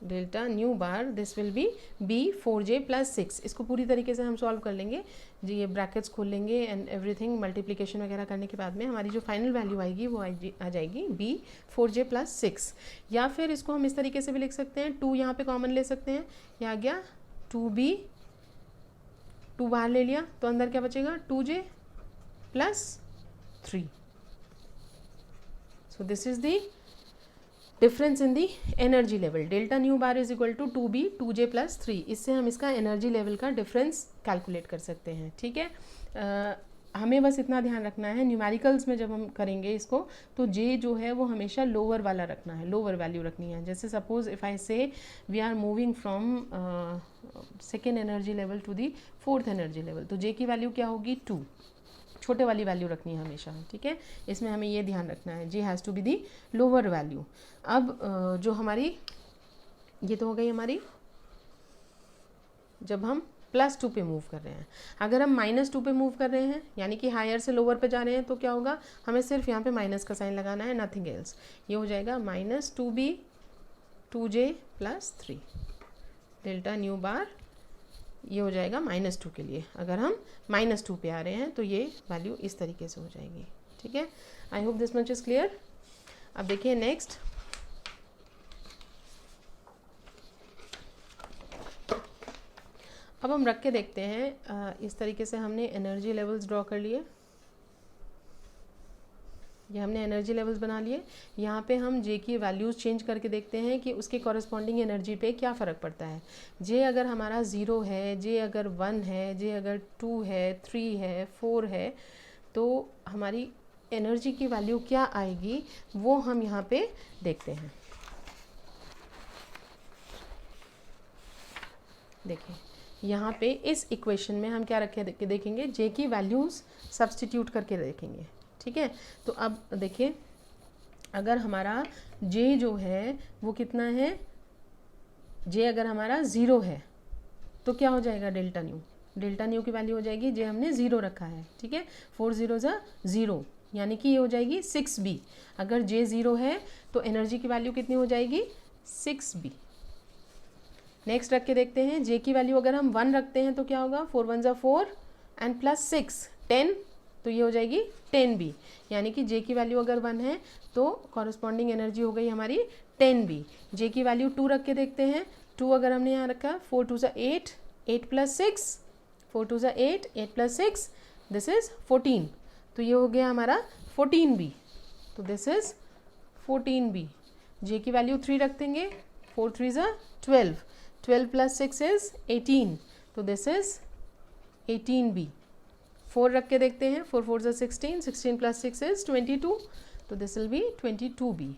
delta nu bar this will be B 4j plus 6। इसको पूरी तरीके से हम सॉल्व कर लेंगे जी, ये ब्रैकेट्स खोल लेंगे एंड एवरीथिंग, मल्टीप्लिकेशन वगैरह करने के बाद में हमारी जो फाइनल वैल्यू आएगी वो आ जाएगी बी 4j प्लस 6। या फिर इसको हम इस तरीके से भी लिख सकते हैं, 2 यहाँ पे कॉमन ले सकते हैं, ये आ गया 2b, 2 बाहर ले लिया तो अंदर क्या बचेगा? 2j plus 3। So this is the difference in the energy level, delta nu bar is equal to 2b 2j plus 3। इससे हम इसका एनर्जी लेवल का डिफरेंस कैलकुलेट कर सकते हैं, ठीक है। हमें बस इतना ध्यान रखना है, न्यूमेरिकल्स में जब हम करेंगे इसको तो j जो है वो हमेशा लोअर वाला रखना है, लोअर वैल्यू रखनी है। जैसे suppose if I say we are moving from second energy level to the 4th energy level, तो j की वैल्यू क्या होगी? 2, छोटे वाली वैल्यू रखनी है हमेशा, ठीक है। इसमें हमें ये ध्यान रखना है, J has to be the lower value. अब जो हमारी ये तो हो गई हमारी जब हम +2 पे मूव कर रहे हैं। अगर हम -2 पे मूव कर रहे हैं यानी कि हायर से लोअर पे जा रहे हैं तो क्या होगा? हमें सिर्फ यहाँ पे माइनस का साइन लगाना है, नथिंग एल्स। ये हो जाएगा -2b 2j plus 3, delta nu बार ये हो जाएगा -2 के लिए। अगर हम -2 पे आ रहे हैं तो ये वैल्यू इस तरीके से हो जाएगी, ठीक है। I hope this much is clear. अब देखिए नेक्स्ट, अब हम रख के देखते हैं। इस तरीके से हमने एनर्जी लेवल्स ड्रॉ कर लिए, ये हमने एनर्जी लेवल्स बना लिए। यहाँ पे हम जे की वैल्यूज़ चेंज करके देखते हैं कि उसके कॉरस्पॉन्डिंग एनर्जी पे क्या फ़र्क पड़ता है। जे अगर हमारा 0 है, जे अगर 1 है, जे अगर 2 है, 3 है, 4 है, तो हमारी एनर्जी की वैल्यू क्या आएगी वो हम यहाँ पे देखते हैं। देखिए यहाँ पे इस इक्वेशन में हम क्या रखे देखेंगे, जे की वैल्यूज़ सब्स्टिट्यूट करके देखेंगे, ठीक है। तो अब देखिए अगर हमारा जे जो है वो कितना है, जे अगर हमारा 0 है तो क्या हो जाएगा डेल्टा न्यू, डेल्टा न्यू की वैल्यू हो जाएगी, जे हमने 0 रखा है, ठीक है, 4 0 0, यानी कि ये हो जाएगी 6b। अगर जे 0 है तो एनर्जी की वैल्यू कितनी हो जाएगी, 6b। नेक्स्ट रख के देखते हैं, जे की वैल्यू अगर हम 1 रखते हैं तो क्या होगा, 4 1 4 एंड प्लस 6 10, तो ये हो जाएगी 10b, यानी कि जे की वैल्यू अगर 1 है तो कॉरस्पॉन्डिंग एनर्जी हो गई हमारी 10b। जे की वैल्यू 2 रख के देखते हैं, 2 अगर हमने यहाँ रखा, 4 2 8, 8 प्लस 6, 4 2 8, 8 प्लस 6, दिस इज 14, तो ये हो गया हमारा 14b, तो दिस इज 14b। जे की वैल्यू 3 रख देंगे, 4 3 12, 12 प्लस 6 इज 18, तो दिस इज 18b। 4 रख के देखते हैं, 4 4 16, 16 प्लस 6 इज 22, तो this will be 22b।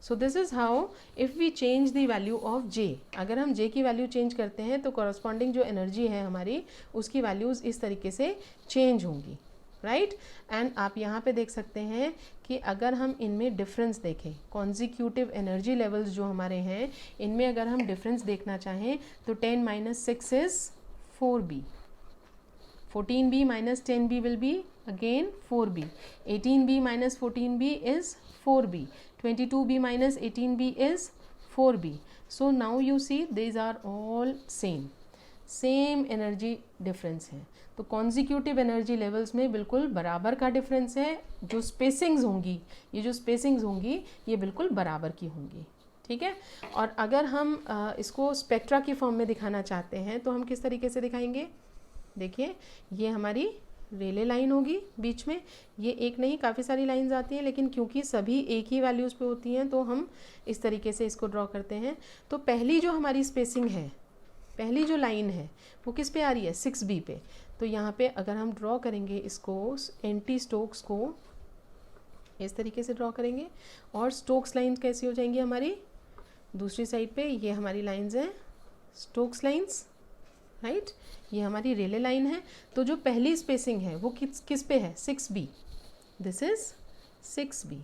So this is how if we change the value of J, अगर हम जे की वैल्यू चेंज करते हैं तो कॉरस्पॉन्डिंग जो एनर्जी है हमारी उसकी वैल्यूज़ इस तरीके से चेंज होंगी, राइट। एंड आप यहाँ पे देख सकते हैं कि अगर हम इनमें डिफरेंस देखें, कॉन्जिक्यूटिव एनर्जी लेवल्स जो हमारे हैं इनमें अगर हम डिफरेंस देखना चाहें तो 10 - 6 is 4b, 14b - 10b will be again 4b, 18b - 14b is 4b, 22b - 18b is 4b. So now you see these are all same energy difference है, तो कॉन्जिक्यूटिव एनर्जी लेवल्स में बिल्कुल बराबर का डिफरेंस है। जो स्पेसिंग्स होंगी, ये जो स्पेसिंग्स होंगी ये बिल्कुल बराबर की होंगी, ठीक है। और अगर हम इसको स्पेक्ट्रा की फॉर्म में दिखाना चाहते हैं तो हम किस तरीके से दिखाएंगे, देखिए ये हमारी रेले लाइन होगी बीच में, ये एक नहीं काफ़ी सारी लाइंस आती हैं, लेकिन क्योंकि सभी एक ही वैल्यूज़ पे होती हैं तो हम इस तरीके से इसको ड्रॉ करते हैं। तो पहली जो हमारी स्पेसिंग है, पहली जो लाइन है वो किस पे आ रही है, 6b पे। तो यहाँ पे अगर हम ड्रॉ करेंगे इसको, एंटी स्टोक्स को इस तरीके से ड्रॉ करेंगे, और स्टोक्स लाइन कैसी हो जाएंगी हमारी दूसरी साइड पे, ये हमारी लाइंस हैं स्टोक्स लाइंस, राइट। ये हमारी रेले लाइन है। तो जो पहली स्पेसिंग है वो किस पे है, 6b, दिस इज 6b,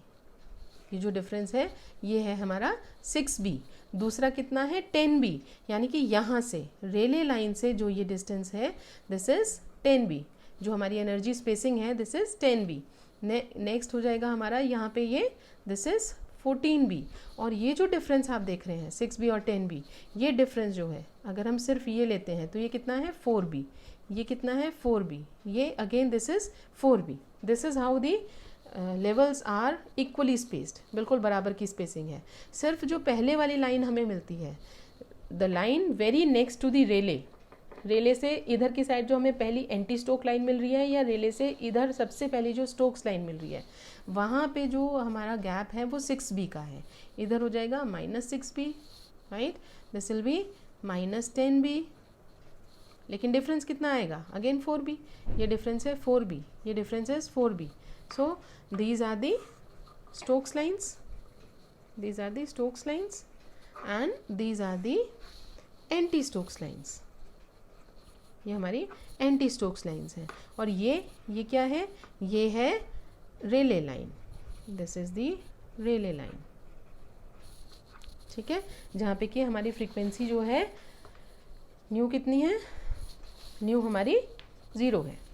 ये जो डिफरेंस है ये है हमारा 6b। दूसरा कितना है, 10b, यानी कि यहाँ से रेले लाइन से जो ये डिस्टेंस है दिस इज 10b, जो हमारी एनर्जी स्पेसिंग है दिस इज 10b। नेक्स्ट हो जाएगा हमारा यहाँ पे ये, दिस इज 14b, और ये जो डिफरेंस आप देख रहे हैं 6b और 10b, ये डिफरेंस जो है अगर हम सिर्फ ये लेते हैं तो ये कितना है 4b, ये कितना है 4b, ये again this is 4b। This is how the levels are equally spaced, बिल्कुल बराबर की स्पेसिंग है। सिर्फ जो पहले वाली लाइन हमें मिलती है, the line very next to the Rayleigh, Rayleigh से इधर की साइड जो हमें पहली एंटी स्टोक लाइन मिल रही है, या रेले से इधर सबसे पहली जो स्टोक्स लाइन मिल रही है, वहाँ पे जो हमारा गैप है वो 6b का है। इधर हो जाएगा -6b, right, this will B -10b, लेकिन डिफरेंस कितना आएगा, अगेन 4b, ये डिफरेंस है 4b, ये डिफरेंस है 4b। So these are the Stokes lines, these are the Stokes lines, and these are the anti-Stokes lines, ये हमारी एंटी स्टोक्स लाइंस हैं। और ये क्या है, ये है Rayleigh line, this is the Rayleigh line, ठीक है, जहाँ पे कि हमारी फ्रीक्वेंसी जो है न्यू कितनी है, न्यू हमारी 0 है।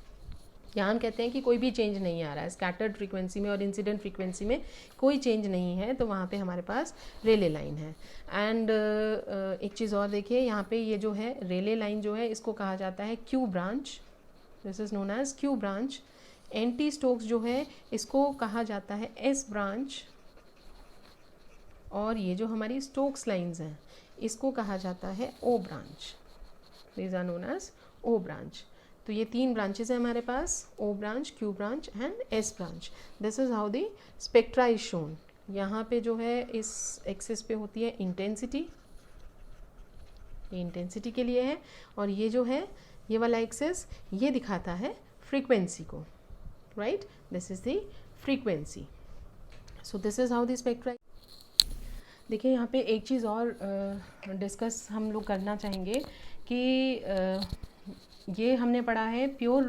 यहाँ हम कहते हैं कि कोई भी चेंज नहीं आ रहा है, स्कैटर्ड फ्रीक्वेंसी में और इंसिडेंट फ्रीक्वेंसी में कोई चेंज नहीं है, तो वहाँ पे हमारे पास रेले लाइन है। एंड एक चीज़ और देखिए, यहाँ पे ये जो है रेले लाइन जो है इसको कहा जाता है Q branch, this is known as Q branch. Anti Stokes जो है इसको कहा जाता है एस ब्रांच, और ये जो हमारी स्टोक्स लाइन्स हैं इसको कहा जाता है O branch, these are known as O branch. तो ये 3 ब्रांचेस हैं हमारे पास, O branch, Q branch and S branch. This is how the spectra is shown. यहाँ पे जो है इस एक्सिस पे होती है इंटेंसिटी, ये इंटेंसिटी के लिए है, और ये जो है ये वाला एक्सिस ये दिखाता है फ्रीक्वेंसी को, right, this is the frequency. So this is how the spectra. देखिए यहाँ पे एक चीज़ और डिस्कस हम लोग करना चाहेंगे कि ये हमने पढ़ा है प्योर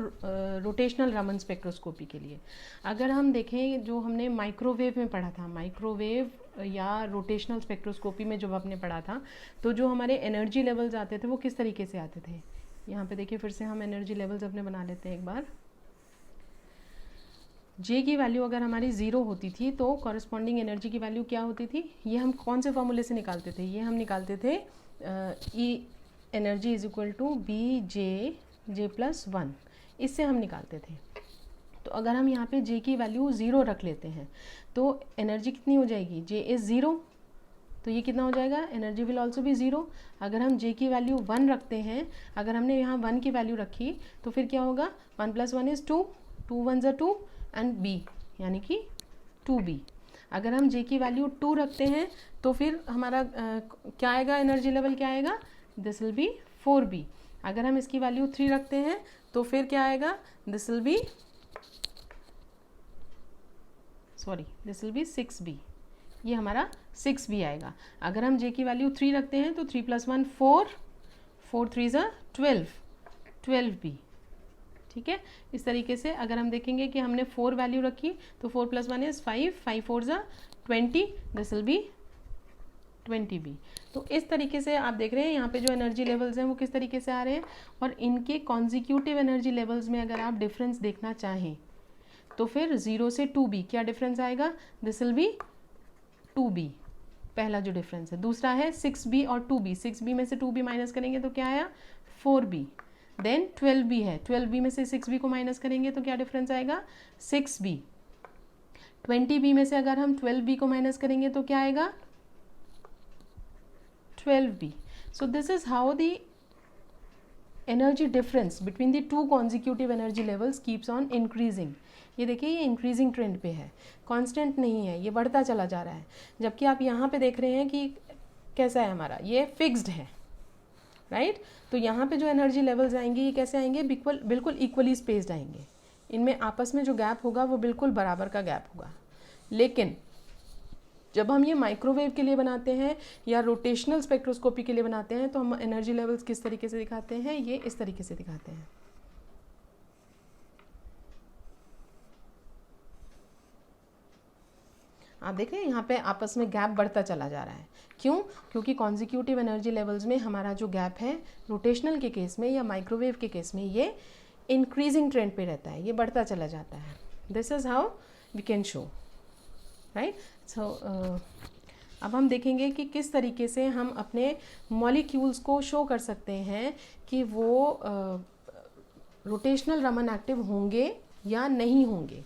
रोटेशनल रामन स्पेक्ट्रोस्कोपी के लिए। अगर हम देखें जो हमने माइक्रोवेव में पढ़ा था, माइक्रोवेव या रोटेशनल स्पेक्ट्रोस्कोपी में जब आपने पढ़ा था, तो जो हमारे एनर्जी लेवल्स आते थे वो किस तरीके से आते थे, यहाँ पे देखिए फिर से हम एनर्जी लेवल्स अपने बना लेते हैं एक बार। जे की वैल्यू अगर हमारी 0 होती थी तो कॉरस्पॉन्डिंग एनर्जी की वैल्यू क्या होती थी, ये हम कौन से फॉर्मूले से निकालते थे, ये हम निकालते थे E energy is equal to B J plus 1, इससे हम निकालते थे। तो अगर हम यहाँ पे जे की वैल्यू 0 रख लेते हैं तो एनर्जी कितनी हो जाएगी, जे इज़ 0, तो ये कितना हो जाएगा, एनर्जी विल ऑल्सो बी 0। अगर हम जे की वैल्यू 1 रखते हैं, अगर हमने यहाँ 1 की वैल्यू रखी तो फिर क्या होगा, 1 + 1 इज़ 2, 2 1 ज़ा 2 एंड बी यानी कि 2b। अगर हम जे की वैल्यू 2 रखते हैं तो फिर हमारा क्या आएगा, एनर्जी लेवल क्या आएगा, दिस विल बी 4b। अगर हम इसकी वैल्यू 3 रखते हैं तो फिर क्या आएगा, दिस विल बी 6b, ये हमारा 6b आएगा। अगर हम जे की वैल्यू 3 रखते हैं तो 3 + 1 4, 4 3 ज़ा 12, 12b। ठीक है, इस तरीके से अगर हम देखेंगे कि हमने 4 वैल्यू रखी तो 4 + 1 इज़ 5, 5 4 ज़ा 20, दिस विल बी 20b। तो इस तरीके से आप देख रहे हैं यहाँ पे जो एनर्जी लेवल्स हैं वो किस तरीके से आ रहे हैं, और इनके कॉन्जिक्यूटिव एनर्जी लेवल्स में अगर आप डिफरेंस देखना चाहें तो फिर 0 से 2b क्या डिफरेंस आएगा, दिस विल बी 2b, पहला जो डिफरेंस है। दूसरा है 6b और 2b, 6b में से 2b माइनस करेंगे तो क्या आया, 4b। देन 12b है, 12b में से 6b को माइनस करेंगे तो क्या डिफरेंस आएगा, 6b। 20b में से अगर हम 12b को माइनस करेंगे तो क्या आएगा, 12b। So this is how the energy difference between the two consecutive energy levels keeps on increasing. ये देखिए ये इंक्रीजिंग ट्रेंड पे है, कांस्टेंट नहीं है, ये बढ़ता चला जा रहा है। जबकि आप यहाँ पे देख रहे हैं कि कैसा है हमारा, ये फिक्स्ड है, राइट। तो यहाँ पे जो एनर्जी लेवल्स आएंगे ये कैसे आएंगे, बिल्कुल इक्वली स्पेस्ड आएंगे, इनमें आपस में जो गैप होगा वो बिल्कुल बराबर का गैप होगा। लेकिन जब हम ये माइक्रोवेव के लिए बनाते हैं या रोटेशनल स्पेक्ट्रोस्कोपी के लिए बनाते हैं तो हम एनर्जी लेवल्स किस तरीके से दिखाते हैं, ये इस तरीके से दिखाते हैं। आप देख रहे हैं यहाँ पे आपस में गैप बढ़ता चला जा रहा है, क्यों, क्योंकि कॉन्जिक्यूटिव एनर्जी लेवल्स में हमारा जो गैप है रोटेशनल के केस में या माइक्रोवेव के केस में ये इंक्रीजिंग ट्रेंड पे रहता है, ये बढ़ता चला जाता है। This is how we can show, right. So अब हम देखेंगे कि किस तरीके से हम अपने मॉलिक्यूल्स को शो कर सकते हैं कि वो रोटेशनल रमन एक्टिव होंगे या नहीं होंगे।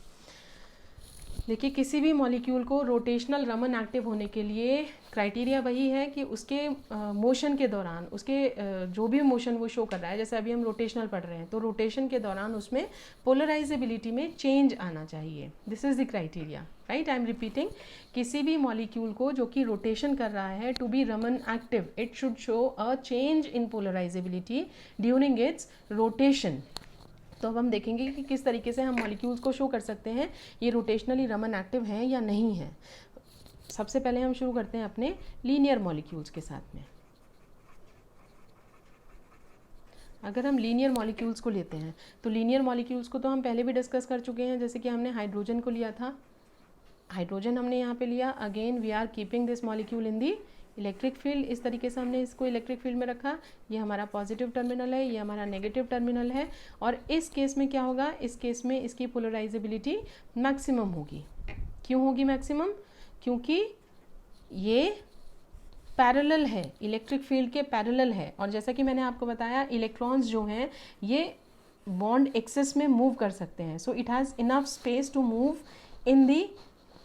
देखिए किसी भी मॉलिक्यूल को रोटेशनल रमन एक्टिव होने के लिए क्राइटेरिया वही है कि उसके मोशन के दौरान, उसके जो भी मोशन वो शो कर रहा है, जैसे अभी हम रोटेशनल पढ़ रहे हैं तो रोटेशन के दौरान उसमें पोलराइजेबिलिटी में चेंज आना चाहिए। This is the criteria, right. I am repeating, किसी भी मॉलिक्यूल को जो कि रोटेशन कर रहा है to be Raman active, it should show a change in polarisability during its rotation. तो अब हम देखेंगे कि किस तरीके से हम मॉलिक्यूल्स को शो कर सकते हैं ये रोटेशनली रमन एक्टिव हैं या नहीं है। सबसे पहले हम शुरू करते हैं अपने लीनियर मॉलिक्यूल्स के साथ में। अगर हम लीनियर मॉलिक्यूल्स को लेते हैं तो लीनियर मॉलिक्यूल्स को तो हम पहले भी डिस्कस कर चुके हैं, जैसे कि हमने हाइड्रोजन को लिया था। हाइड्रोजन हमने यहाँ पे लिया, again we are keeping this molecule in the electric field, इस तरीके से हमने इसको इलेक्ट्रिक फील्ड में रखा। ये हमारा पॉजिटिव टर्मिनल है, ये हमारा नेगेटिव टर्मिनल है, और इस केस में क्या होगा, इस केस में इसकी पोलराइजेबिलिटी मैक्सिमम होगी। क्यों होगी मैक्सिमम, क्योंकि ये पैरेलल है, इलेक्ट्रिक फील्ड के पैरेलल है, और जैसा कि मैंने आपको बताया इलेक्ट्रॉन्स जो हैं ये बॉन्ड एक्सिस में मूव कर सकते हैं। So it has enough space to move in the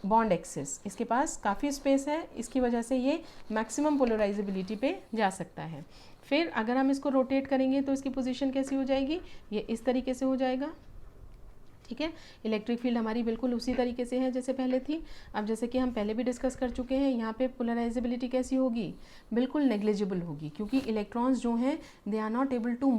bond axis, इसके पास काफ़ी स्पेस है, इसकी वजह से ये मैक्सिमम पोलराइजेबिलिटी पे जा सकता है। फिर अगर हम इसको रोटेट करेंगे तो इसकी पोजीशन कैसी हो जाएगी, ये इस तरीके से हो जाएगा, ठीक है। इलेक्ट्रिक फील्ड हमारी बिल्कुल उसी तरीके से है जैसे पहले थी। अब जैसे कि हम पहले भी डिस्कस कर चुके हैं, यहाँ पे पोलराइजेबिलिटी कैसी होगी, बिल्कुल नेग्लिजिबल होगी, क्योंकि इलेक्ट्रॉन्स जो हैं they are not able to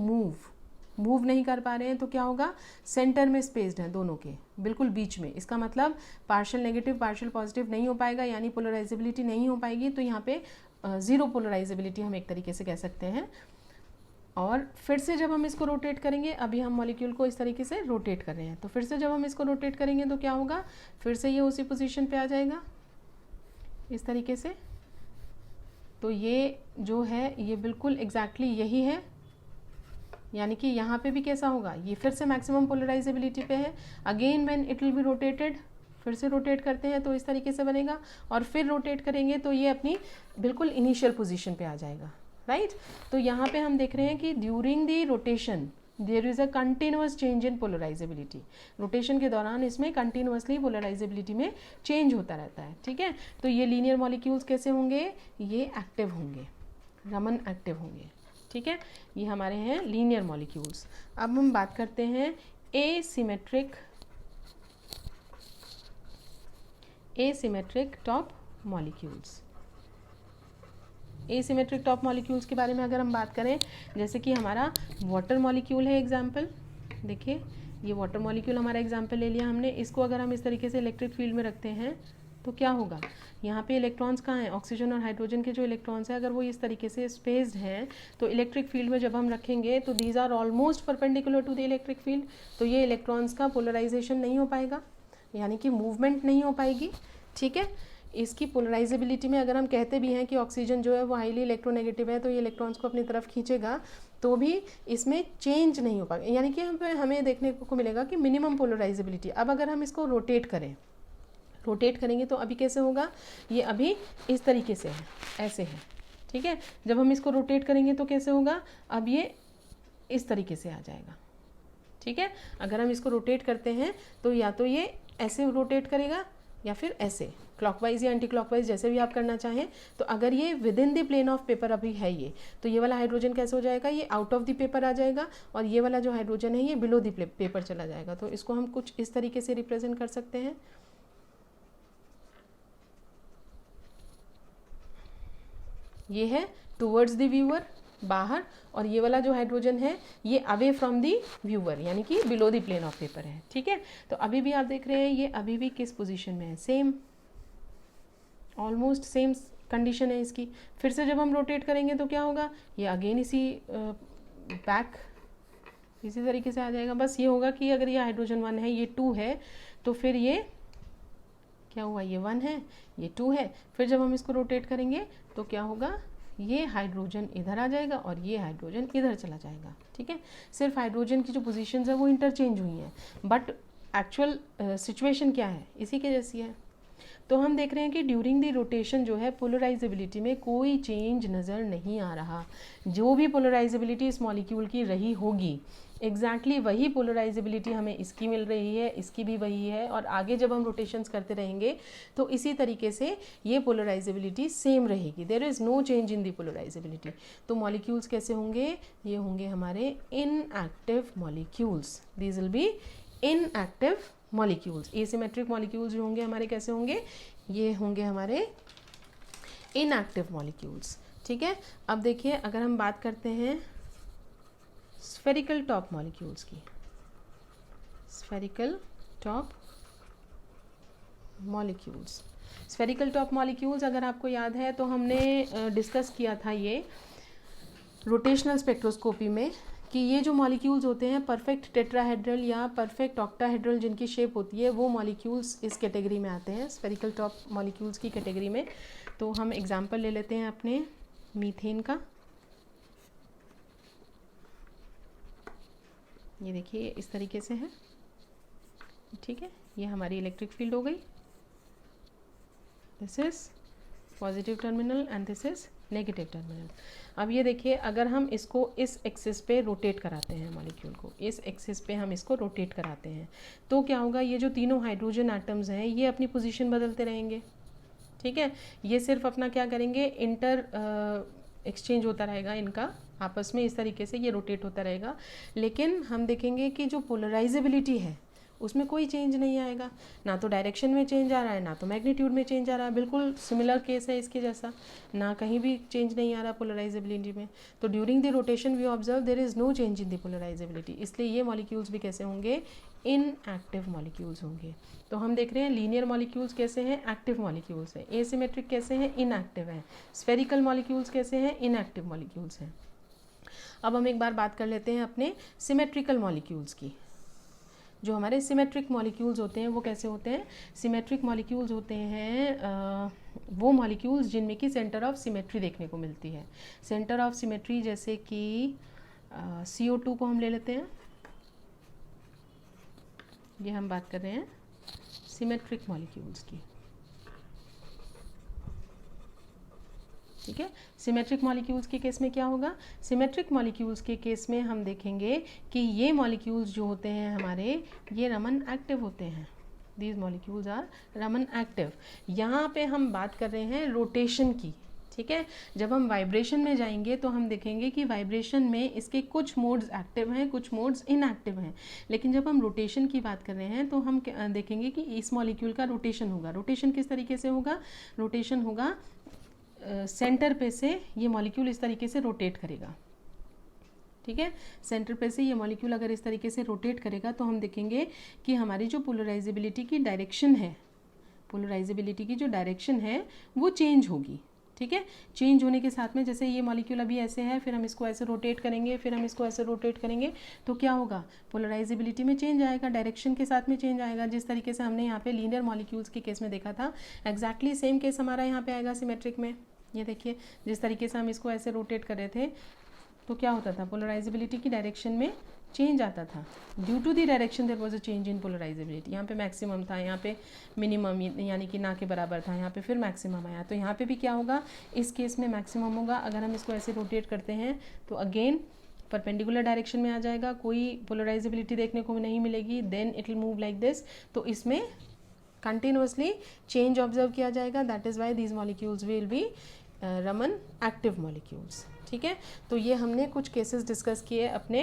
move नहीं कर पा रहे हैं। तो क्या होगा, सेंटर में स्पेस्ड हैं दोनों के, बिल्कुल बीच में। इसका मतलब पार्शियल नेगेटिव पार्शियल पॉजिटिव नहीं हो पाएगा, यानी पोलराइजेबिलिटी नहीं हो पाएगी। तो यहाँ पे ज़ीरो पोलराइजेबिलिटी हम एक तरीके से कह सकते हैं। और फिर से जब हम इसको रोटेट करेंगे, अभी हम मॉलिक्यूल को इस तरीके से रोटेट कर रहे हैं, तो फिर से जब हम इसको रोटेट करेंगे तो क्या होगा, फिर से ये उसी पोजीशन पे आ जाएगा इस तरीके से। तो ये जो है ये बिल्कुल एग्जैक्टली यही है यानी कि यहाँ पे भी कैसा होगा, ये फिर से मैक्सिमम पोलराइजेबिलिटी पे है। Again when it will B rotated, फिर से रोटेट करते हैं तो इस तरीके से बनेगा, और फिर रोटेट करेंगे तो ये अपनी बिल्कुल इनिशियल पोजीशन पे आ जाएगा, राइट। तो यहाँ पे हम देख रहे हैं कि during the rotation there is a continuous change in polarisability. Rotation के दौरान इसमें कंटिन्यूअसली पोलराइजेबिलिटी में चेंज होता रहता है, ठीक है। तो ये लीनियर मॉलिक्यूल्स कैसे होंगे, ये एक्टिव होंगे, रमन एक्टिव होंगे, ठीक है। ये हमारे हैं लीनियर मॉलिक्यूल्स। अब हम बात करते हैं asymmetric top molecules. Asymmetric top molecules के बारे में अगर हम बात करें, जैसे कि हमारा वाटर मॉलिक्यूल है एग्जाम्पल, देखिए ये वाटर मॉलिक्यूल हमारा एग्जाम्पल ले लिया हमने। इसको अगर हम इस तरीके से इलेक्ट्रिक फील्ड में रखते हैं तो क्या होगा, यहाँ पे इलेक्ट्रॉन्स कहाँ हैं, ऑक्सीजन और हाइड्रोजन के जो इलेक्ट्रॉन्स हैं, अगर वो इस तरीके से स्पेस्ड हैं तो इलेक्ट्रिक फील्ड में जब हम रखेंगे तो these are almost perpendicular to the electric field, तो ये इलेक्ट्रॉन्स का पोलराइजेशन नहीं हो पाएगा, यानी कि मूवमेंट नहीं हो पाएगी, ठीक है। इसकी पोलराइजेबिलिटी में अगर हम कहते भी हैं कि ऑक्सीजन जो है वो हाईली इलेक्ट्रोनेगेटिव है, तो ये इलेक्ट्रॉन्स को अपनी तरफ खींचेगा, तो भी इसमें चेंज नहीं हो पाएगा, यानी कि हमें देखने को मिलेगा कि मिनिमम पोलराइजेबिलिटी। अब अगर हम इसको रोटेट करेंगे तो अभी कैसे होगा, ये अभी इस तरीके से है, ऐसे है, ठीक है। जब हम इसको रोटेट करेंगे तो कैसे होगा, अब ये इस तरीके से आ जाएगा, ठीक है। अगर हम इसको रोटेट करते हैं तो या तो ये ऐसे रोटेट करेगा या फिर ऐसे, क्लॉकवाइज या एंटी क्लॉकवाइज, जैसे भी आप करना चाहें। तो अगर ये within the plane of paper अभी है ये, तो ये वाला हाइड्रोजन कैसे हो जाएगा, ये आउट ऑफ द पेपर आ जाएगा, और ये वाला जो हाइड्रोजन है ये बिलो द पेपर चला जाएगा। तो इसको हम कुछ इस तरीके से रिप्रेजेंट कर सकते हैं। ये है टूवर्ड्स द व्यूअर, बाहर, और ये वाला जो हाइड्रोजन है ये अवे फ्रॉम दी व्यूअर, यानी कि below the plane of paper है, ठीक है। तो अभी भी आप देख रहे हैं ये अभी भी किस पोजीशन में है, सेम, ऑलमोस्ट सेम कंडीशन है इसकी। फिर से जब हम रोटेट करेंगे तो क्या होगा, ये अगेन इसी बैक इसी तरीके से आ जाएगा। बस ये होगा कि अगर ये हाइड्रोजन 1 है, ये 2 है, तो फिर ये क्या हुआ, ये 1 है, ये 2 है। फिर जब हम इसको रोटेट करेंगे तो क्या होगा, ये हाइड्रोजन इधर आ जाएगा और ये हाइड्रोजन इधर चला जाएगा, ठीक है। सिर्फ हाइड्रोजन की जो पोजीशंस है वो इंटरचेंज हुई हैं, बट एक्चुअल सिचुएशन क्या है, इसी के जैसी है। तो हम देख रहे हैं कि ड्यूरिंग द रोटेशन जो है पोलराइजेबिलिटी में कोई चेंज नज़र नहीं आ रहा। जो भी पोलराइजेबिलिटी इस मॉलिक्यूल की रही होगी, एग्जैक्टली वही पोलराइजेबिलिटी हमें इसकी मिल रही है, इसकी भी वही है, और आगे जब हम रोटेशंस करते रहेंगे तो इसी तरीके से ये पोलराइजेबिलिटी सेम रहेगी। There is no change in the polarisability. तो मॉलिक्यूल्स कैसे होंगे, ये होंगे हमारे inactive molecules, these will be inactive molecules. Asymmetric molecules जो होंगे हमारे कैसे होंगे, ये होंगे हमारे इनएक्टिव मॉलिक्यूल्स, ठीक है। अब देखिए अगर हम बात करते हैं स्फेरिकल टॉप मॉलिक्यूल्स की, spherical top molecules, spherical top molecules अगर आपको याद है तो हमने डिस्कस किया था ये रोटेशनल स्पेक्ट्रोस्कोपी में, कि ये जो मॉलिक्यूल्स होते हैं परफेक्ट टेट्राहेड्रल या परफेक्ट ऑक्टाहेड्रल जिनकी शेप होती है, वो मॉलिक्यूल्स इस कैटेगरी में आते हैं, स्फेरिकल टॉप मॉलिक्यूल्स की कैटेगरी में। तो हम एग्जांपल ले लेते हैं अपने मीथेन का। ये देखिए इस तरीके से है, ठीक है। ये हमारी इलेक्ट्रिक फील्ड हो गई, this is positive terminal and this is negative terminal. अब ये देखिए अगर हम इसको इस एक्सिस पे रोटेट कराते हैं, मॉलिक्यूल को इस एक्सिस पे हम इसको रोटेट कराते हैं, तो क्या होगा, ये जो तीनों हाइड्रोजन एटम्स हैं ये अपनी पोजीशन बदलते रहेंगे, ठीक है। ये सिर्फ अपना क्या करेंगे, एक्सचेंज होता रहेगा इनका आपस में, इस तरीके से ये रोटेट होता रहेगा। लेकिन हम देखेंगे कि जो पोलराइजेबिलिटी है उसमें कोई चेंज नहीं आएगा, ना तो डायरेक्शन में चेंज आ रहा है, ना तो मैग्नीट्यूड में चेंज आ रहा है। बिल्कुल सिमिलर केस है इसके जैसा, ना कहीं भी चेंज नहीं आ रहा पोलराइजेबिलिटी में। तो during the rotation we observe there is no change in the polarisability, इसलिए ये मॉलिक्यूल्स भी कैसे होंगे, इनएक्टिव मॉलिक्यूल्स होंगे। तो हम देख रहे हैं लीनियर मॉलिक्यूल्स कैसे हैं, एक्टिव मॉलिक्यूल्स हैं, एसिमेट्रिक कैसे हैं, इनएक्टिव हैं, स्फेरिकल मॉलिक्यूल्स कैसे हैं, इनएक्टिव मॉलिक्यूल्स हैं। अब हम एक बार बात कर लेते हैं अपने सिमेट्रिकल मॉलिक्यूल्स की। जो हमारे सिमेट्रिक मॉलिक्यूल्स होते हैं वो कैसे होते हैं, सिमेट्रिक मॉलिक्यूल्स होते हैं वो मॉलिक्यूल्स जिनमें कि सेंटर ऑफ सिमेट्री देखने को मिलती है। सेंटर ऑफ सिमेट्री जैसे कि CO2 को हम ले लेते हैं, ये हम बात कर रहे हैं सिमेट्रिक मॉलिक्यूल्स की, ठीक है। सिमेट्रिक मॉलिक्यूल्स के केस में क्या होगा, सिमेट्रिक मॉलिक्यूल्स के केस में हम देखेंगे कि ये मॉलिक्यूल्स जो होते हैं हमारे, ये रमन एक्टिव होते हैं, these molecules are Raman active. यहाँ पे हम बात कर रहे हैं रोटेशन की, ठीक है। जब हम वाइब्रेशन में जाएंगे तो हम देखेंगे कि वाइब्रेशन में इसके कुछ मोड्स एक्टिव हैं, कुछ मोड्स इनएक्टिव हैं, लेकिन जब हम रोटेशन की बात कर रहे हैं तो हम देखेंगे कि इस मॉलिक्यूल का रोटेशन होगा। रोटेशन किस तरीके से होगा, रोटेशन होगा सेंटर पे से ये मॉलिक्यूल इस तरीके से रोटेट करेगा, ठीक है। सेंटर पे से ये मॉलिक्यूल अगर इस तरीके से रोटेट करेगा तो हम देखेंगे कि हमारी जो पोलराइजेबिलिटी की डायरेक्शन है, पोलराइजेबिलिटी की जो डायरेक्शन है वो चेंज होगी, ठीक है। चेंज होने के साथ में जैसे ये मॉलिक्यूल अभी ऐसे है, फिर हम इसको ऐसे रोटेट करेंगे, फिर हम इसको ऐसे रोटेट करेंगे, तो क्या होगा, पोलराइजेबिलिटी में चेंज आएगा, डायरेक्शन के साथ में चेंज आएगा। जिस तरीके से हमने यहाँ पे लीनियर मॉलिक्यूल्स के केस में देखा था, एग्जैक्टली सेम केस हमारा यहाँ पे आएगा सिमेट्रिक में। ये देखिए, जिस तरीके से हम इसको ऐसे रोटेट कर रहे थे तो क्या होता था, पोलराइजेबिलिटी की डायरेक्शन में चेंज आता था। Due to the direction there was a change in polarisability. यहाँ पे मैक्सिमम था, यहाँ पे मिनिमम यानी कि ना के बराबर था, यहाँ पे फिर मैक्सिमम आया। तो यहाँ पे भी क्या होगा, इस केस में मैक्सिमम होगा। अगर हम इसको ऐसे रोटेट करते हैं तो अगेन परपेंडिकुलर डायरेक्शन में आ जाएगा, कोई पोलराइजेबिलिटी देखने को नहीं मिलेगी, then it will move like this. तो इसमें कंटिन्यूसली चेंज ऑब्जर्व किया जाएगा, that is why these molecules will be Raman active molecules, ठीक है। तो ये हमने कुछ केसेस डिस्कस किए अपने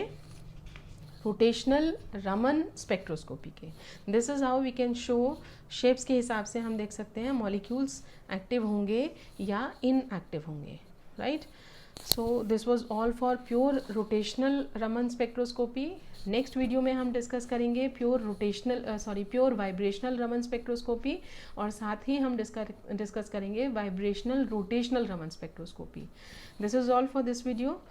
रोटेशनल रमन स्पेक्ट्रोस्कोपी के। This is how we can show, shapes के हिसाब से हम देख सकते हैं मॉलिक्यूल्स एक्टिव होंगे या इनएक्टिव होंगे, right. So this was all for pure rotational Raman spectroscopy. Next video में हम डिस्कस करेंगे प्योर वाइब्रेशनल रमन स्पेक्ट्रोस्कोपी, और साथ ही हम डिस्कस करेंगे vibrational rotational Raman spectroscopy. This is all for this video.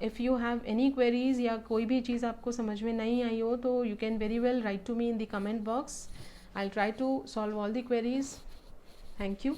If you have any queries या कोई भी चीज़ आपको समझ में नहीं आई हो तो you can very well write to me in the comment box. I will try to solve all the queries. Thank you.